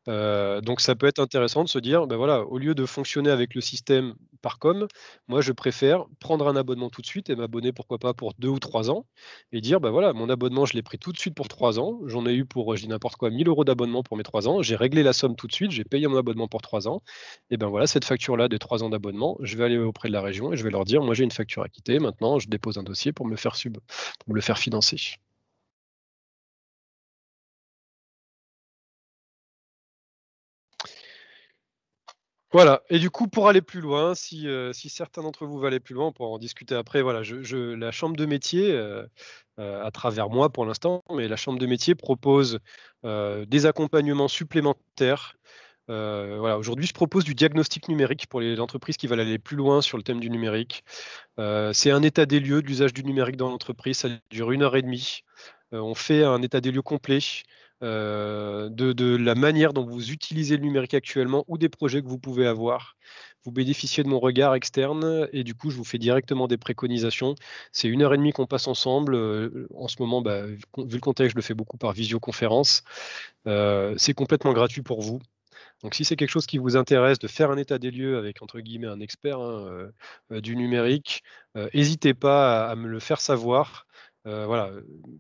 Donc ça peut être intéressant de se dire: «Bah, voilà, au lieu de fonctionner avec le système par com, moi je préfère prendre un abonnement tout de suite et m'abonner pourquoi pas pour 2 ou 3 ans et dire: "Bah, voilà, mon abonnement je l'ai pris tout de suite pour 3 ans, j'en ai eu pour, je dis n'importe quoi, 1 000 € d'abonnement pour mes 3 ans, j'ai réglé la somme tout de suite, j'ai payé mon abonnement pour 3 ans et ben, voilà, cette facture-là des 3 ans d'abonnement, je vais aller auprès de la région et je vais leur dire: "Moi j'ai une facture acquittée, maintenant je dépose un dossier pour me le faire financer"». Voilà, et du coup, pour aller plus loin, si certains d'entre vous veulent aller plus loin, on pourra en discuter après. Voilà, la chambre de métier, à travers moi pour l'instant, mais la chambre de métier propose, des accompagnements supplémentaires. Voilà, aujourd'hui, je propose du diagnostic numérique pour les entreprises qui veulent aller plus loin sur le thème du numérique. C'est un état des lieux de l'usage du numérique dans l'entreprise, ça dure 1 heure et demie. On fait un état des lieux complet, de la manière dont vous utilisez le numérique actuellement ou des projets que vous pouvez avoir. Vous bénéficiez de mon regard externe et du coup, je vous fais directement des préconisations. C'est 1 heure et demie qu'on passe ensemble, en ce moment, bah, vu le contexte, je le fais beaucoup par visioconférence. C'est complètement gratuit pour vous. Donc si c'est quelque chose qui vous intéresse de faire un état des lieux avec entre guillemets «un expert», hein, du numérique, hésitez pas à me le faire savoir. Voilà,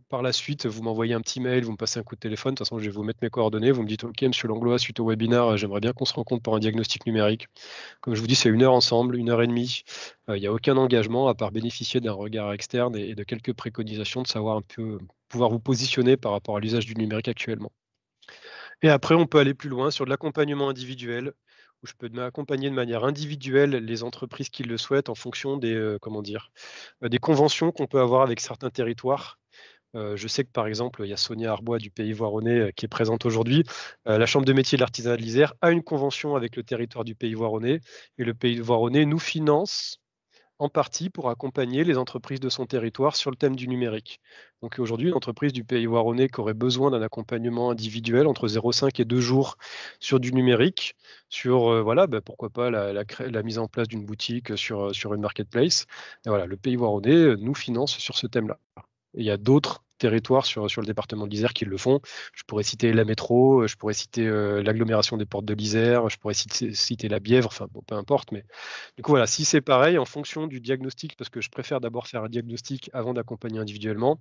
par la suite, vous m'envoyez un petit mail, vous me passez un coup de téléphone. De toute façon, je vais vous mettre mes coordonnées. Vous me dites: «OK, monsieur Langlois, suite au webinaire, j'aimerais bien qu'on se rencontre pour un diagnostic numérique». Comme je vous dis, c'est 1 heure ensemble, 1 heure et demie. Il n'y a aucun engagement à part bénéficier d'un regard externe et de quelques préconisations, de savoir un peu pouvoir vous positionner par rapport à l'usage du numérique actuellement. Et après, on peut aller plus loin sur de l'accompagnement individuel, où je peux accompagner de manière individuelle les entreprises qui le souhaitent en fonction des, comment dire? Des conventions qu'on peut avoir avec certains territoires. Je sais que, par exemple, il y a Sonia Arbois du Pays Voironnais, qui est présente aujourd'hui. La chambre de métier de l'artisanat de l'Isère a une convention avec le territoire du Pays Voironnais et le Pays Voironnais nous finance en partie pour accompagner les entreprises de son territoire sur le thème du numérique. Donc aujourd'hui, une entreprise du Pays Voironnais qui aurait besoin d'un accompagnement individuel entre 0,5 et 2 jours sur du numérique, sur voilà, pourquoi pas la mise en place d'une boutique sur une marketplace. Et voilà, le Pays Voironnais nous finance sur ce thème-là. Et il y a d'autres territoires sur le département de l'Isère qui le font. Je pourrais citer la métro, je pourrais citer l'agglomération des Portes de l'Isère, je pourrais citer la Bièvre, enfin bon, peu importe, mais du coup, voilà, si c'est pareil, en fonction du diagnostic, parce que je préfère d'abord faire un diagnostic avant d'accompagner individuellement.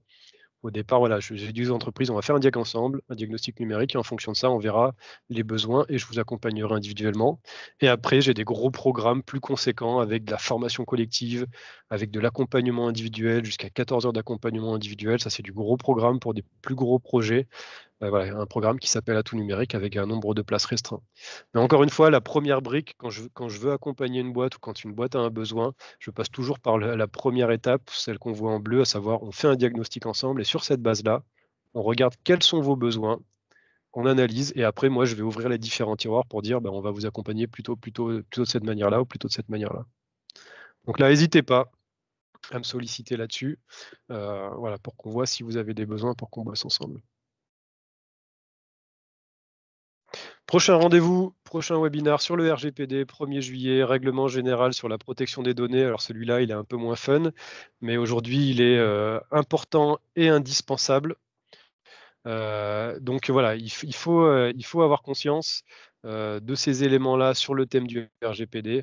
Au départ, voilà, j'ai dit aux entreprises, on va faire un diag ensemble, un diagnostic numérique, et en fonction de ça, on verra les besoins et je vous accompagnerai individuellement. Et après, j'ai des gros programmes plus conséquents avec de la formation collective, avec de l'accompagnement individuel, jusqu'à 14 heures d'accompagnement individuel. Ça, c'est du gros programme pour des plus gros projets. Voilà, un programme qui s'appelle Atout numérique avec un nombre de places restreint. Mais encore une fois, la première brique, quand je veux accompagner une boîte ou quand une boîte a un besoin, je passe toujours par la première étape, celle qu'on voit en bleu, à savoir on fait un diagnostic ensemble et sur cette base-là, on regarde quels sont vos besoins, on analyse et après, moi, je vais ouvrir les différents tiroirs pour dire, on va vous accompagner plutôt de cette manière-là ou plutôt de cette manière-là. Donc là, n'hésitez pas à me solliciter là-dessus, voilà, pour qu'on voit si vous avez des besoins pour qu'on bosse ensemble. Prochain rendez-vous, prochain webinaire sur le RGPD, 1er juillet, règlement général sur la protection des données. Alors celui-là, il est un peu moins fun, mais aujourd'hui, il est important et indispensable. Donc voilà, il faut avoir conscience de ces éléments-là sur le thème du RGPD,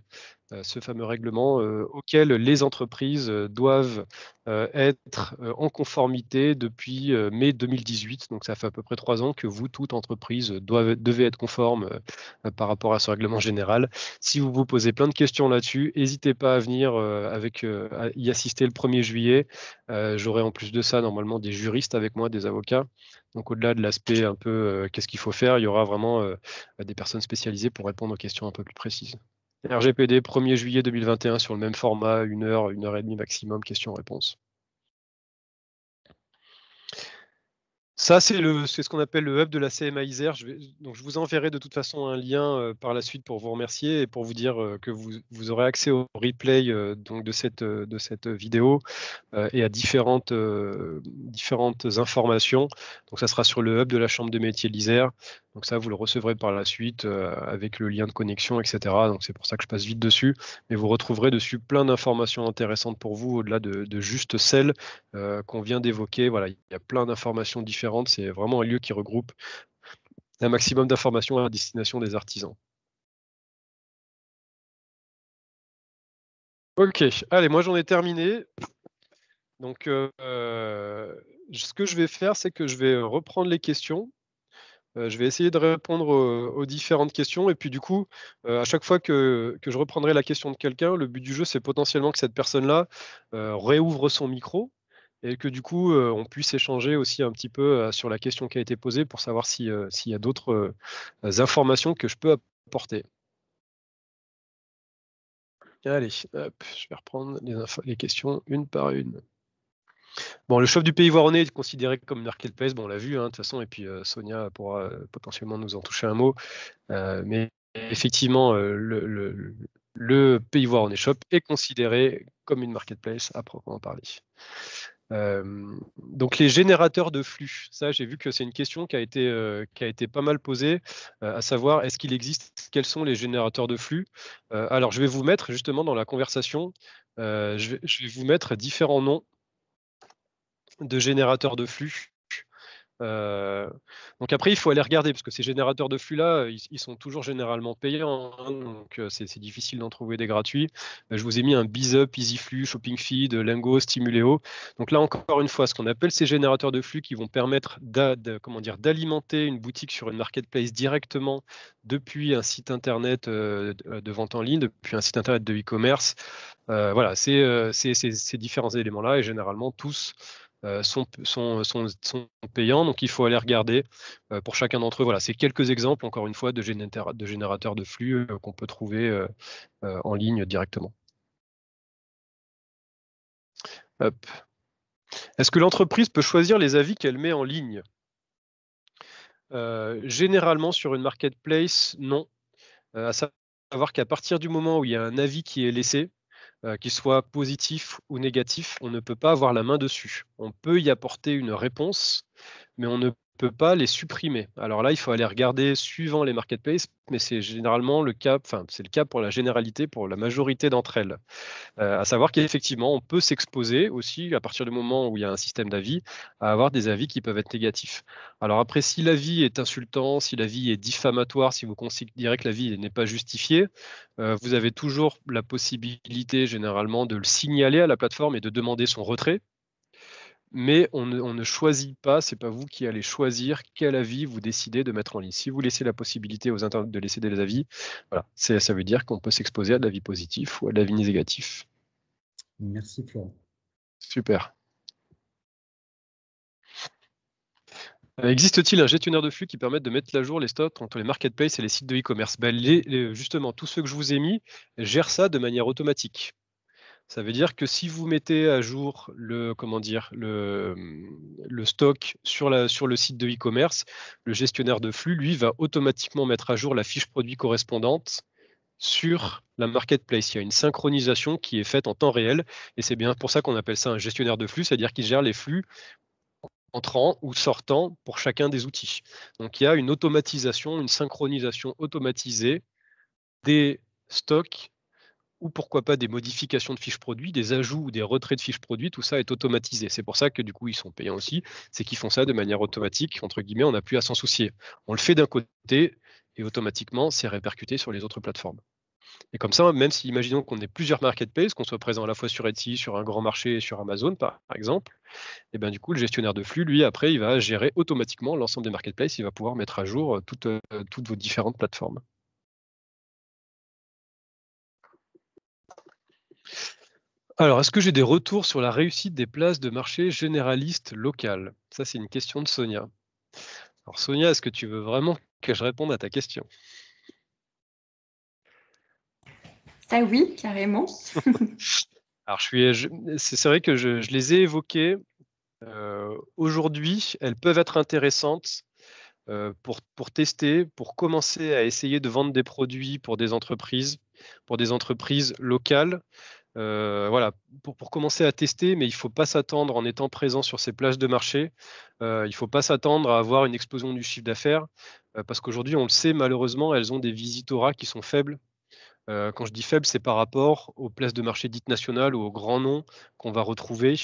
ce fameux règlement auquel les entreprises doivent être en conformité depuis mai 2018. Donc ça fait à peu près 3 ans que vous, toute entreprise, devez être conforme par rapport à ce règlement général. Si vous vous posez plein de questions là-dessus, n'hésitez pas à venir à y assister le 1er juillet. J'aurai en plus de ça normalement des juristes avec moi, des avocats. Donc au-delà de l'aspect un peu qu'est-ce qu'il faut faire, il y aura vraiment des personnes spécialisées pour répondre aux questions un peu plus précises. RGPD 1er juillet 2021 sur le même format, 1 heure et demie maximum, questions-réponses. Ça, c'est ce qu'on appelle le hub de la CMA Isère. Donc je vous enverrai de toute façon un lien par la suite pour vous remercier et pour vous dire que vous aurez accès au replay donc de cette vidéo et à différentes informations. Donc ça sera sur le hub de la Chambre de métiers de l'Isère. Donc ça, vous le recevrez par la suite avec le lien de connexion, etc. Donc c'est pour ça que je passe vite dessus. Mais vous retrouverez dessus plein d'informations intéressantes pour vous, au-delà de juste celles qu'on vient d'évoquer. Voilà, il y a plein d'informations différentes. C'est vraiment un lieu qui regroupe un maximum d'informations à destination des artisans. Ok, allez, moi j'en ai terminé. Donc, ce que je vais faire, c'est que je vais reprendre les questions. Je vais essayer de répondre aux différentes questions et puis du coup, à chaque fois que je reprendrai la question de quelqu'un, le but du jeu, c'est potentiellement que cette personne-là, réouvre son micro et que du coup, on puisse échanger aussi un petit peu, sur la question qui a été posée pour savoir s'il y a d'autres, informations que je peux apporter. Allez, hop, je vais reprendre les questions une par une. Bon, le shop du Pays Voironnais est considéré comme une marketplace, bon, on l'a vu, hein, de toute façon et puis, Sonia pourra, potentiellement nous en toucher un mot. Mais effectivement, le Pays Voironnais shop est considéré comme une marketplace à proprement parler. Donc les générateurs de flux, ça j'ai vu que c'est une question qui a été pas mal posée, à savoir est-ce qu'il existe quels sont les générateurs de flux? Alors je vais vous mettre justement dans la conversation, je vais vous mettre différents noms de générateurs de flux. Donc après, il faut aller regarder parce que ces générateurs de flux-là, ils sont toujours généralement payants, hein, donc c'est difficile d'en trouver des gratuits. Je vous ai mis un BizUp, EasyFlux, ShoppingFeed, Lingo, Stimuleo. Donc là, encore une fois, ce qu'on appelle ces générateurs de flux qui vont permettre d'alimenter une boutique sur une marketplace directement depuis un site internet de vente en ligne, depuis un site internet de e-commerce. Voilà, c'est ces différents éléments-là et généralement tous sont payants, donc il faut aller regarder pour chacun d'entre eux. Voilà, c'est quelques exemples, encore une fois, de générateurs de flux qu'on peut trouver en ligne directement. Hop. Est-ce que l'entreprise peut choisir les avis qu'elle met en ligne? Généralement, sur une marketplace, non. À savoir qu'à partir du moment où il y a un avis qui est laissé, qu'il soit positif ou négatif, on ne peut pas avoir la main dessus. On peut y apporter une réponse, mais on ne peut pas les supprimer. Alors là, il faut aller regarder suivant les marketplaces, mais c'est généralement le cas, enfin, c'est le cas pour la généralité, pour la majorité d'entre elles. À savoir qu'effectivement, on peut s'exposer aussi, à partir du moment où il y a un système d'avis, à avoir des avis qui peuvent être négatifs. Alors après, si l'avis est insultant, si l'avis est diffamatoire, si vous considérez que l'avis n'est pas justifié, vous avez toujours la possibilité généralement de le signaler à la plateforme et de demander son retrait. Mais on ne choisit pas, c'est pas vous qui allez choisir quel avis vous décidez de mettre en ligne. Si vous laissez la possibilité aux internautes de laisser des avis, voilà, ça veut dire qu'on peut s'exposer à de l'avis positif ou à de l'avis négatif. Merci Florent. Super. Existe-t-il un gestionnaire de flux qui permette de mettre à jour les stocks entre les marketplaces et les sites de e-commerce? Justement, tous ceux que je vous ai mis gèrent ça de manière automatique. Ça veut dire que si vous mettez à jour le stock sur le site de e-commerce, le gestionnaire de flux, lui, va automatiquement mettre à jour la fiche produit correspondante sur la marketplace. Il y a une synchronisation qui est faite en temps réel et c'est bien pour ça qu'on appelle ça un gestionnaire de flux, c'est-à-dire qu'il gère les flux entrant ou sortant pour chacun des outils. Donc il y a une automatisation, une synchronisation automatisée des stocks ou pourquoi pas des modifications de fiches produits, des ajouts ou des retraits de fiches produits, tout ça est automatisé. C'est pour ça que du coup ils sont payants aussi, c'est qu'ils font ça de manière automatique, entre guillemets, on n'a plus à s'en soucier. On le fait d'un côté et automatiquement c'est répercuté sur les autres plateformes. Et comme ça, même si imaginons qu'on ait plusieurs marketplaces, qu'on soit présent à la fois sur Etsy, sur un grand marché et sur Amazon par exemple, et bien du coup le gestionnaire de flux, lui, après, il va gérer automatiquement l'ensemble des marketplaces, il va pouvoir mettre à jour toutes vos différentes plateformes. Alors, est-ce que j'ai des retours sur la réussite des places de marché généralistes locales? Ça, c'est une question de Sonia. Alors Sonia, est-ce que tu veux vraiment que je réponde à ta question? Ça oui, carrément. Alors c'est vrai que je les ai évoquées. Aujourd'hui, elles peuvent être intéressantes pour tester, pour commencer à essayer de vendre des produits pour des entreprises locales. Voilà, pour commencer à tester, mais il ne faut pas s'attendre en étant présent sur ces places de marché. Il ne faut pas s'attendre à avoir une explosion du chiffre d'affaires parce qu'aujourd'hui, on le sait, malheureusement, elles ont des visitorats qui sont faibles. Quand je dis faible, c'est par rapport aux places de marché dites nationales ou aux grands noms qu'on va retrouver.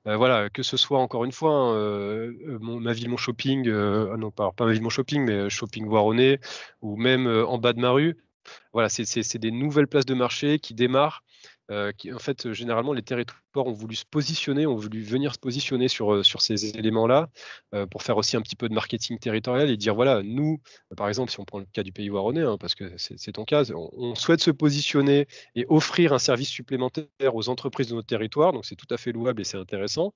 Voilà, que ce soit encore une fois, hein, Ma Ville Mon Shopping, non pas Ma Ville Mon Shopping, mais Shopping Voironné ou même En Bas de ma rue. Voilà, c'est des nouvelles places de marché qui démarrent, qui en fait, généralement, les territoires ont voulu se positionner, ont voulu venir se positionner sur ces éléments-là, pour faire aussi un petit peu de marketing territorial et dire: «Voilà, nous», par exemple, si on prend le cas du Pays Voironnais, hein, parce que c'est ton cas, on souhaite se positionner et offrir un service supplémentaire aux entreprises de notre territoire, donc c'est tout à fait louable et c'est intéressant.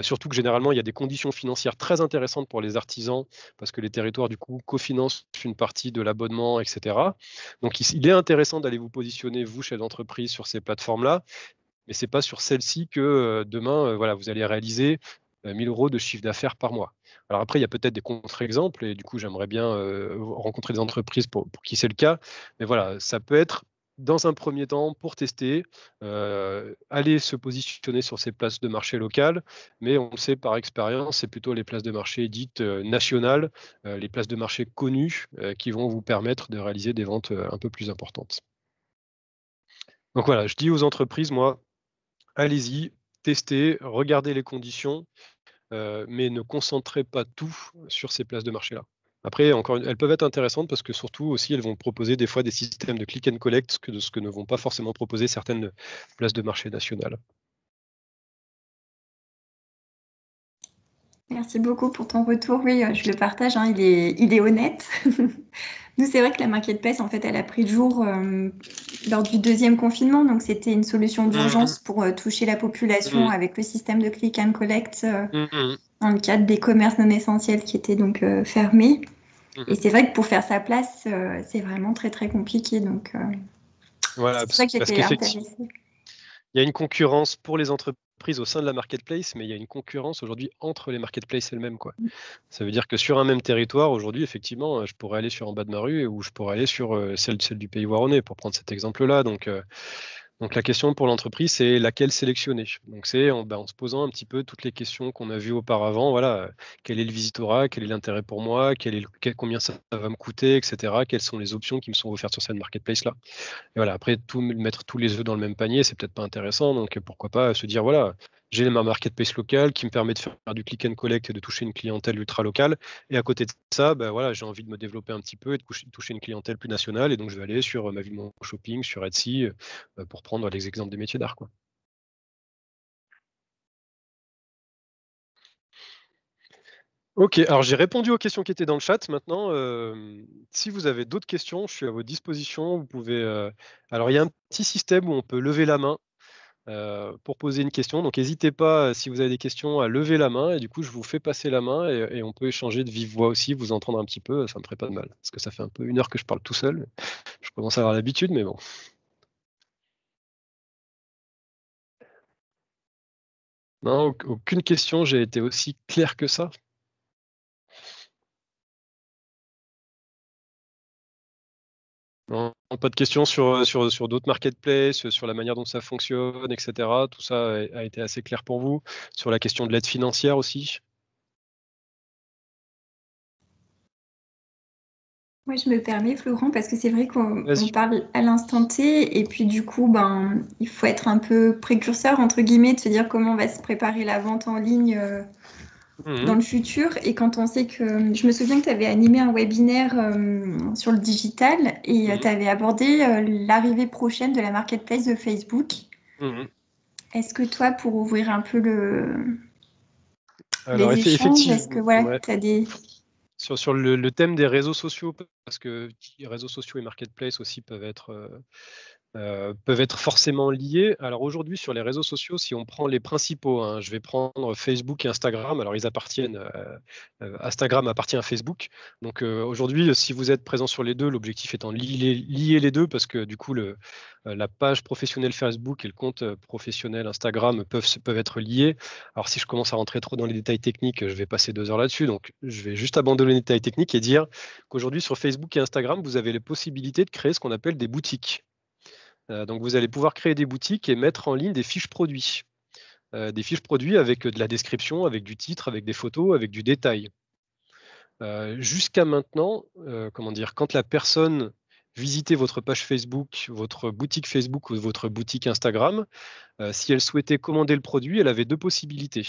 Surtout que généralement, il y a des conditions financières très intéressantes pour les artisans parce que les territoires, du coup, cofinancent une partie de l'abonnement, et cetera. Donc il est intéressant d'aller vous positionner, vous, chef d'entreprise, sur ces plateformes-là, mais c'est pas sur celles-ci que, demain, voilà, vous allez réaliser, 1 000 € de chiffre d'affaires par mois. Alors après, il y a peut-être des contre-exemples et du coup, j'aimerais bien, rencontrer des entreprises pour qui c'est le cas. Mais voilà, ça peut être dans un premier temps pour tester, aller se positionner sur ces places de marché locales, mais on le sait par expérience, c'est plutôt les places de marché dites, nationales, les places de marché connues, qui vont vous permettre de réaliser des ventes, un peu plus importantes. Donc voilà, je dis aux entreprises, moi: allez-y, testez, regardez les conditions. mais ne concentrez pas tout sur ces places de marché-là. Après, elles peuvent être intéressantes parce que surtout aussi, elles vont proposer des fois des systèmes de click and collect, ce que ne vont pas forcément proposer certaines places de marché nationales. Merci beaucoup pour ton retour. Oui, je le partage, hein, il est honnête. Nous, c'est vrai que la marketplace, en fait, elle a pris le jour lors du deuxième confinement. Donc, c'était une solution d'urgence pour toucher la population avec le système de click and collect dans le cadre des commerces non essentiels qui étaient donc fermés. Et c'est vrai que pour faire sa place, c'est vraiment très, très compliqué. Donc, voilà, c'est pour ça que parce j'étais qu'effectivement, intéressée. il y a une concurrence pour les entreprises au sein de la marketplace, mais il y a une concurrence aujourd'hui entre les marketplaces elles-mêmes, quoi. Ça veut dire que sur un même territoire, aujourd'hui, effectivement, je pourrais aller sur en bas de ma rue ou je pourrais aller sur celle du Pays Voironnais, pour prendre cet exemple-là. Donc la question pour l'entreprise, c'est laquelle sélectionner. Donc c'est en se posant un petit peu toutes les questions qu'on a vues auparavant. Voilà, quel est le visitorat, quel est l'intérêt pour moi, combien ça va me coûter, etc. Quelles sont les options qui me sont offertes sur cette marketplace-là. Et voilà, après, mettre tous les œufs dans le même panier, c'est peut-être pas intéressant. Donc pourquoi pas se dire, voilà, j'ai ma marketplace locale qui me permet de faire du click and collect et de toucher une clientèle ultra locale. Et à côté de ça, voilà, j'ai envie de me développer un petit peu et de toucher une clientèle plus nationale. Et donc, je vais aller sur ma ville mon shopping, sur Etsy, pour prendre les exemples des métiers d'art, quoi. Ok, alors j'ai répondu aux questions qui étaient dans le chat. Maintenant, si vous avez d'autres questions, je suis à votre disposition. Vous pouvez. Alors, il y a un petit système où on peut lever la main pour poser une question. Donc, n'hésitez pas, si vous avez des questions, à lever la main. Et du coup, je vous fais passer la main et on peut échanger de vive voix aussi, vous entendre un petit peu. Ça me ferait pas de mal. Parce que ça fait un peu 1 heure que je parle tout seul. Je commence à avoir l'habitude, mais bon. Non, aucune question. J'ai été aussi clair que ça. Non, pas de questions sur d'autres marketplaces, sur la manière dont ça fonctionne, etc. Tout ça a été assez clair pour vous. Sur la question de l'aide financière aussi. Moi, je me permets, Florent, parce que c'est vrai qu'on Vas-y. parle à l'instant T, et puis du coup, ben, il faut être un peu précurseur, entre guillemets, de se dire comment on va se préparer la vente en ligne dans Mhm. le futur. Et quand on sait que, je me souviens que tu avais animé un webinaire sur le digital et Mhm. tu avais abordé l'arrivée prochaine de la marketplace de Facebook. Mhm. Est-ce que toi, pour ouvrir un peu Alors, les échanges, est-ce que effectivement, voilà, ouais. tu as des... Sur le thème des réseaux sociaux, parce que les réseaux sociaux et marketplace aussi peuvent être forcément liés. Alors aujourd'hui, sur les réseaux sociaux, si on prend les principaux, hein, je vais prendre Facebook et Instagram. Alors ils appartiennent, Instagram appartient à Facebook. Donc aujourd'hui, si vous êtes présent sur les deux, l'objectif étant de lier les deux, parce que du coup, la page professionnelle Facebook et le compte professionnel Instagram peuvent être liés. Alors si je commence à rentrer trop dans les détails techniques, je vais passer 2 heures là-dessus. Donc je vais juste abandonner les détails techniques et dire qu'aujourd'hui, sur Facebook et Instagram, vous avez les possibilités de créer ce qu'on appelle des boutiques. Donc vous allez pouvoir créer des boutiques et mettre en ligne des fiches produits. Des fiches produits avec de la description, avec du titre, avec des photos, avec du détail. Jusqu'à maintenant, comment dire, quand la personne visitait votre page Facebook, votre boutique Facebook ou votre boutique Instagram, si elle souhaitait commander le produit, elle avait 2 possibilités.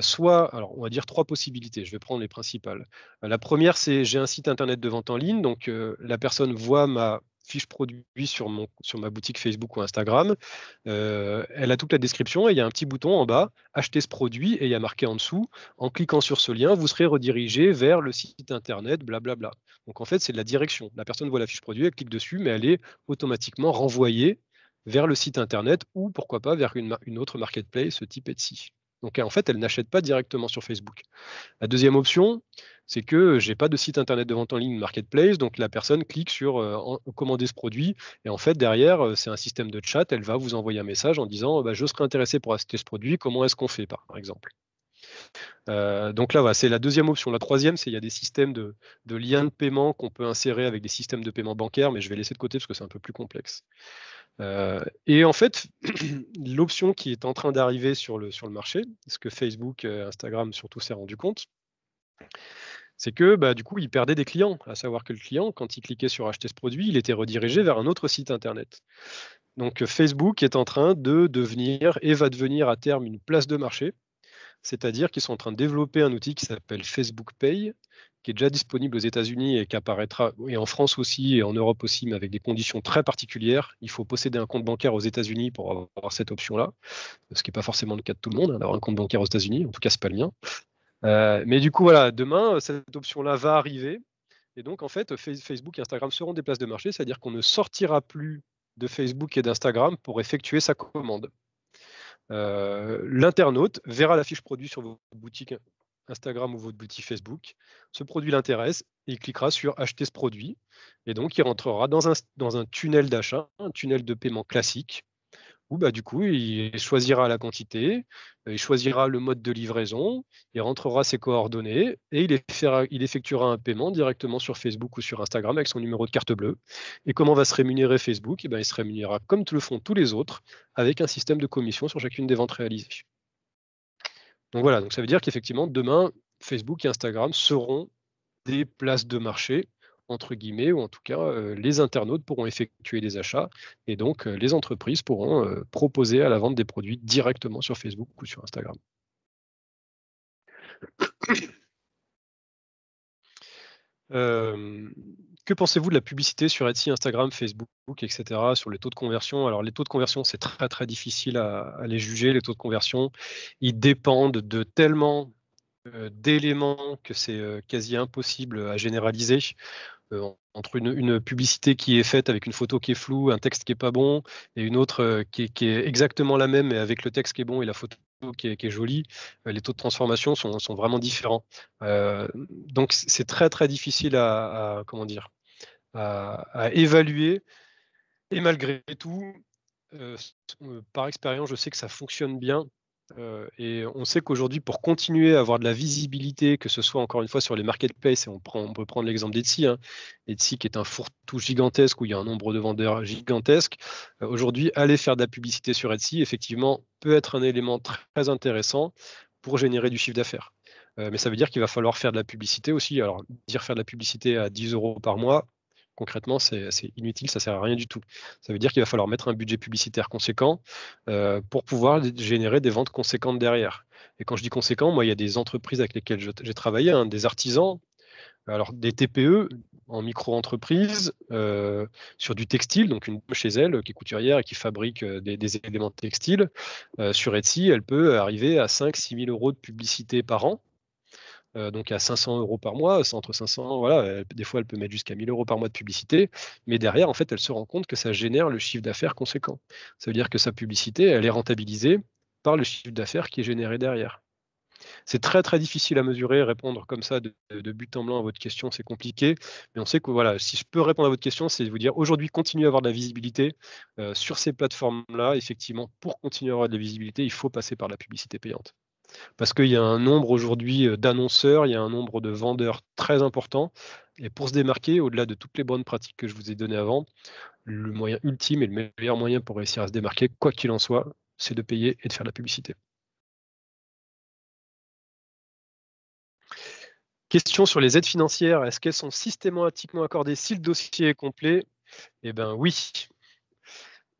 Soit, alors on va dire 3 possibilités, je vais prendre les principales. La première, c'est j'ai un site internet de vente en ligne, donc la personne voit ma fiche produit sur ma boutique Facebook ou Instagram. Elle a toute la description et il y a un petit bouton en bas, acheter ce produit, et il y a marqué en dessous, en cliquant sur ce lien, vous serez redirigé vers le site internet, blablabla. Donc en fait, c'est de la direction. La personne voit la fiche produit, elle clique dessus, mais elle est automatiquement renvoyée vers le site internet ou pourquoi pas vers une autre marketplace type Etsy. Donc en fait, elle n'achète pas directement sur Facebook. La deuxième option, c'est que j'ai pas de site internet de vente en ligne marketplace, donc la personne clique sur commander ce produit et en fait derrière c'est un système de chat, elle va vous envoyer un message en disant je serais intéressé pour acheter ce produit, comment est-ce qu'on fait par exemple. Donc là, voilà, c'est la deuxième option. La troisième, c'est il y a des systèmes de liens de paiement qu'on peut insérer avec des systèmes de paiement bancaire, mais je vais laisser de côté parce que c'est un peu plus complexe. Et en fait, l'option qui est en train d'arriver sur le marché, ce que Facebook, Instagram surtout s'est rendu compte, c'est que du coup, il perdait des clients. À savoir que le client, quand il cliquait sur acheter ce produit, il était redirigé vers un autre site internet. Donc Facebook est en train de devenir et va devenir à terme une place de marché c'est-à-dire qu'ils sont en train de développer un outil qui s'appelle Facebook Pay, qui est déjà disponible aux États-Unis et qui apparaîtra, et en France aussi et en Europe aussi, mais avec des conditions très particulières. Il faut posséder un compte bancaire aux États-Unis pour avoir cette option-là, ce qui n'est pas forcément le cas de tout le monde, d'avoir un compte bancaire aux États-Unis, en tout cas, ce n'est pas le mien. Mais du coup, voilà, demain, cette option-là va arriver. Et donc, en fait, Facebook et Instagram seront des places de marché, c'est-à-dire qu'on ne sortira plus de Facebook et d'Instagram pour effectuer sa commande. L'internaute verra la fiche produit sur votre boutique Instagram ou votre boutique Facebook. Ce produit l'intéresse et il cliquera sur acheter ce produit. Et donc, il rentrera dans un tunnel d'achat, un tunnel de paiement classique, où du coup, il choisira la quantité, il choisira le mode de livraison, il rentrera ses coordonnées et il effectuera un paiement directement sur Facebook ou sur Instagram avec son numéro de carte bleue. Et comment va se rémunérer Facebook? Il se rémunérera comme le font tous les autres, avec un système de commission sur chacune des ventes réalisées. Donc voilà, donc ça veut dire qu'effectivement, demain, Facebook et Instagram seront des places de marché, entre guillemets, ou en tout cas, les internautes pourront effectuer des achats et donc les entreprises pourront proposer à la vente des produits directement sur Facebook ou sur Instagram. Que pensez-vous de la publicité sur Etsy, Instagram, Facebook, etc., sur les taux de conversion? Alors, les taux de conversion, c'est très, très difficile à les juger. Les taux de conversion, ils dépendent de tellement d'éléments que c'est quasi impossible à généraliser. Entre une publicité qui est faite avec une photo qui est floue, un texte qui est pas bon, et une autre qui est exactement la même, mais avec le texte qui est bon et la photo qui est jolie, les taux de transformation sont vraiment différents. Donc c'est très très difficile comment dire, à évaluer. Et malgré tout, par expérience, je sais que ça fonctionne bien. Et on sait qu'aujourd'hui, pour continuer à avoir de la visibilité, que ce soit encore une fois sur les marketplaces, et on peut prendre l'exemple d'Etsy, Etsy qui est un fourre-tout gigantesque où il y a un nombre de vendeurs gigantesque. Aujourd'hui, aller faire de la publicité sur Etsy, effectivement, peut être un élément très intéressant pour générer du chiffre d'affaires. Mais ça veut dire qu'il va falloir faire de la publicité aussi. Alors, dire faire de la publicité à 10 € par mois, concrètement, c'est inutile, ça ne sert à rien du tout. Ça veut dire qu'il va falloir mettre un budget publicitaire conséquent pour pouvoir générer des ventes conséquentes derrière. Et quand je dis conséquent, moi, il y a des entreprises avec lesquelles j'ai travaillé, des artisans, alors des TPE en micro-entreprise, sur du textile, donc une chez elle qui est couturière et qui fabrique des éléments textiles. Sur Etsy, elle peut arriver à 5 000 à 6 000 € de publicité par an. Donc à 500 € par mois, c'est entre 500, voilà, des fois elle peut mettre jusqu'à 1 000 € par mois de publicité, mais derrière, en fait, elle se rend compte que ça génère le chiffre d'affaires conséquent. Ça veut dire que sa publicité, elle est rentabilisée par le chiffre d'affaires qui est généré derrière. C'est très très difficile à mesurer, répondre comme ça de but en blanc à votre question, c'est compliqué, mais on sait que voilà, si je peux répondre à votre question, c'est de vous dire aujourd'hui, continuez à avoir de la visibilité sur ces plateformes-là. Effectivement, pour continuer à avoir de la visibilité, il faut passer par la publicité payante. Parce qu'il y a un nombre aujourd'hui d'annonceurs, il y a un nombre de vendeurs très important. Et pour se démarquer, au-delà de toutes les bonnes pratiques que je vous ai données avant, le moyen ultime et le meilleur moyen pour réussir à se démarquer, quoi qu'il en soit, c'est de payer et de faire de la publicité. Question sur les aides financières. Est-ce qu'elles sont systématiquement accordées si le dossier est complet? Eh bien oui.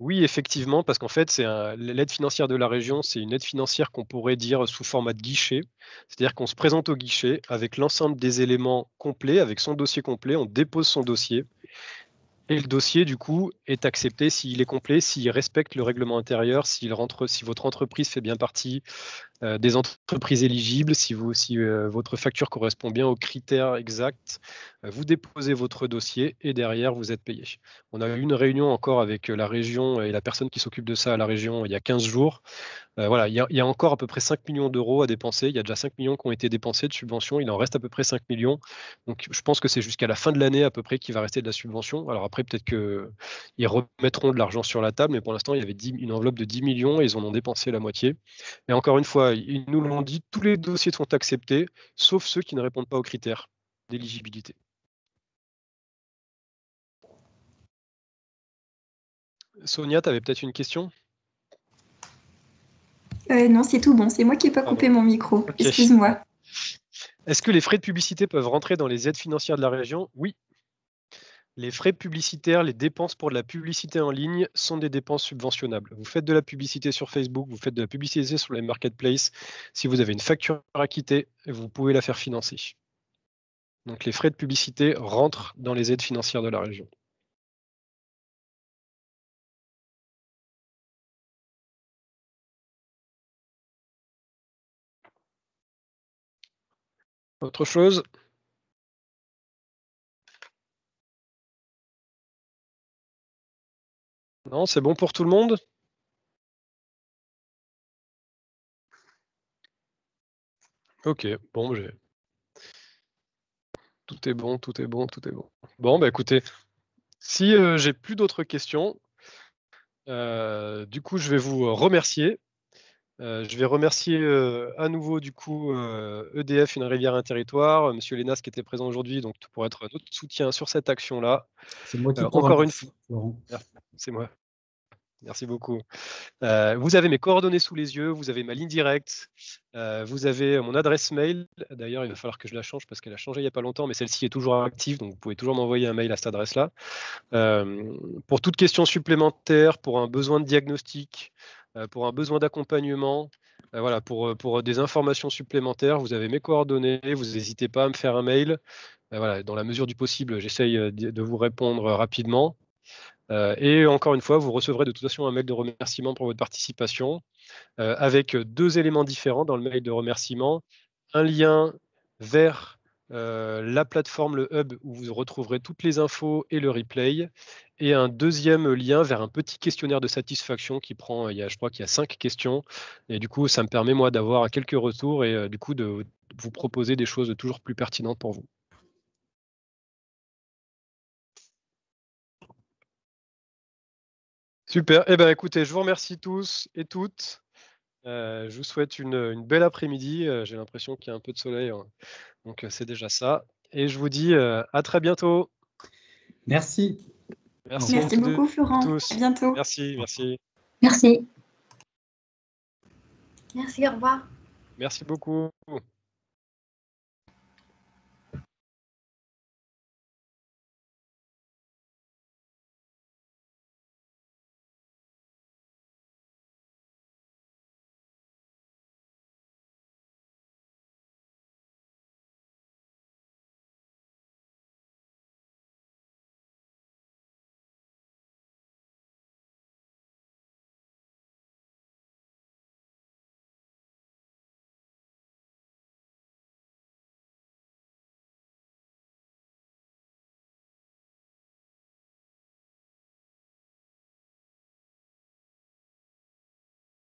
Oui, effectivement, parce qu'en fait, l'aide financière de la région, c'est une aide financière qu'on pourrait dire sous format de guichet. C'est-à-dire qu'on se présente au guichet avec l'ensemble des éléments complets, avec son dossier complet, on dépose son dossier. Et le dossier, du coup, est accepté s'il est complet, s'il respecte le règlement intérieur, si votre entreprise fait bien partie des entreprises éligibles, si votre facture correspond bien aux critères exacts, vous déposez votre dossier et derrière, vous êtes payé. On a eu une réunion encore avec la région et la personne qui s'occupe de ça à la région il y a 15 jours. Voilà, il y a encore à peu près 5 millions d'euros à dépenser. Il y a déjà 5 millions qui ont été dépensés de subventions. Il en reste à peu près 5 millions. Donc, je pense que c'est jusqu'à la fin de l'année à peu près qu'il va rester de la subvention. Alors après, peut-être qu'ils remettront de l'argent sur la table, mais pour l'instant, il y avait une enveloppe de 10 millions et ils en ont dépensé la moitié. Et encore une fois, ils nous l'ont dit, tous les dossiers sont acceptés, sauf ceux qui ne répondent pas aux critères d'éligibilité. Sonia, tu avais peut-être une question? Non, c'est tout bon. C'est moi qui n'ai pas coupé mon micro. Okay. Excuse-moi. Est-ce que les frais de publicité peuvent rentrer dans les aides financières de la région? Oui. Les frais publicitaires, les dépenses pour de la publicité en ligne sont des dépenses subventionnables. Vous faites de la publicité sur Facebook, vous faites de la publicité sur les marketplaces. Si vous avez une facture à quitter, vous pouvez la faire financer. Donc les frais de publicité rentrent dans les aides financières de la région. Autre chose? Non, c'est bon pour tout le monde? Ok, bon, tout est bon, tout est bon, tout est bon. Bon, bah écoutez, si j'ai plus d'autres questions, du coup, je vais vous remercier. Je vais remercier à nouveau du coup EDF, Une rivière, un territoire, Monsieur Lénas qui était présent aujourd'hui, donc pour être notre soutien sur cette action-là. C'est moi qui te Encore une remercie, fois, Florent. c'est moi. Merci beaucoup. Vous avez mes coordonnées sous les yeux, vous avez ma ligne directe, vous avez mon adresse mail. D'ailleurs, il va falloir que je la change parce qu'elle a changé il n'y a pas longtemps, mais celle-ci est toujours active, donc vous pouvez toujours m'envoyer un mail à cette adresse-là. Pour toute question supplémentaire, pour un besoin de diagnostic, pour un besoin d'accompagnement, voilà, pour des informations supplémentaires, vous avez mes coordonnées, vous n'hésitez pas à me faire un mail. Voilà, dans la mesure du possible, j'essaye de vous répondre rapidement. Et encore une fois, vous recevrez de toute façon un mail de remerciement pour votre participation, avec 2 éléments différents dans le mail de remerciement. Un lien vers la plateforme, le hub, où vous retrouverez toutes les infos et le replay, et un deuxième lien vers un petit questionnaire de satisfaction qui prend, je crois qu'il y a 5 questions, et du coup, ça me permet, moi, d'avoir quelques retours et du coup, de vous proposer des choses toujours plus pertinentes pour vous. Super. Eh ben, écoutez, je vous remercie tous et toutes. Je vous souhaite une belle après-midi. J'ai l'impression qu'il y a un peu de soleil, hein, donc c'est déjà ça. Et je vous dis à très bientôt. Merci. Merci à Merci toutes et beaucoup, Florent. tous. À bientôt. Merci, merci. Merci. Merci, au revoir. Merci beaucoup.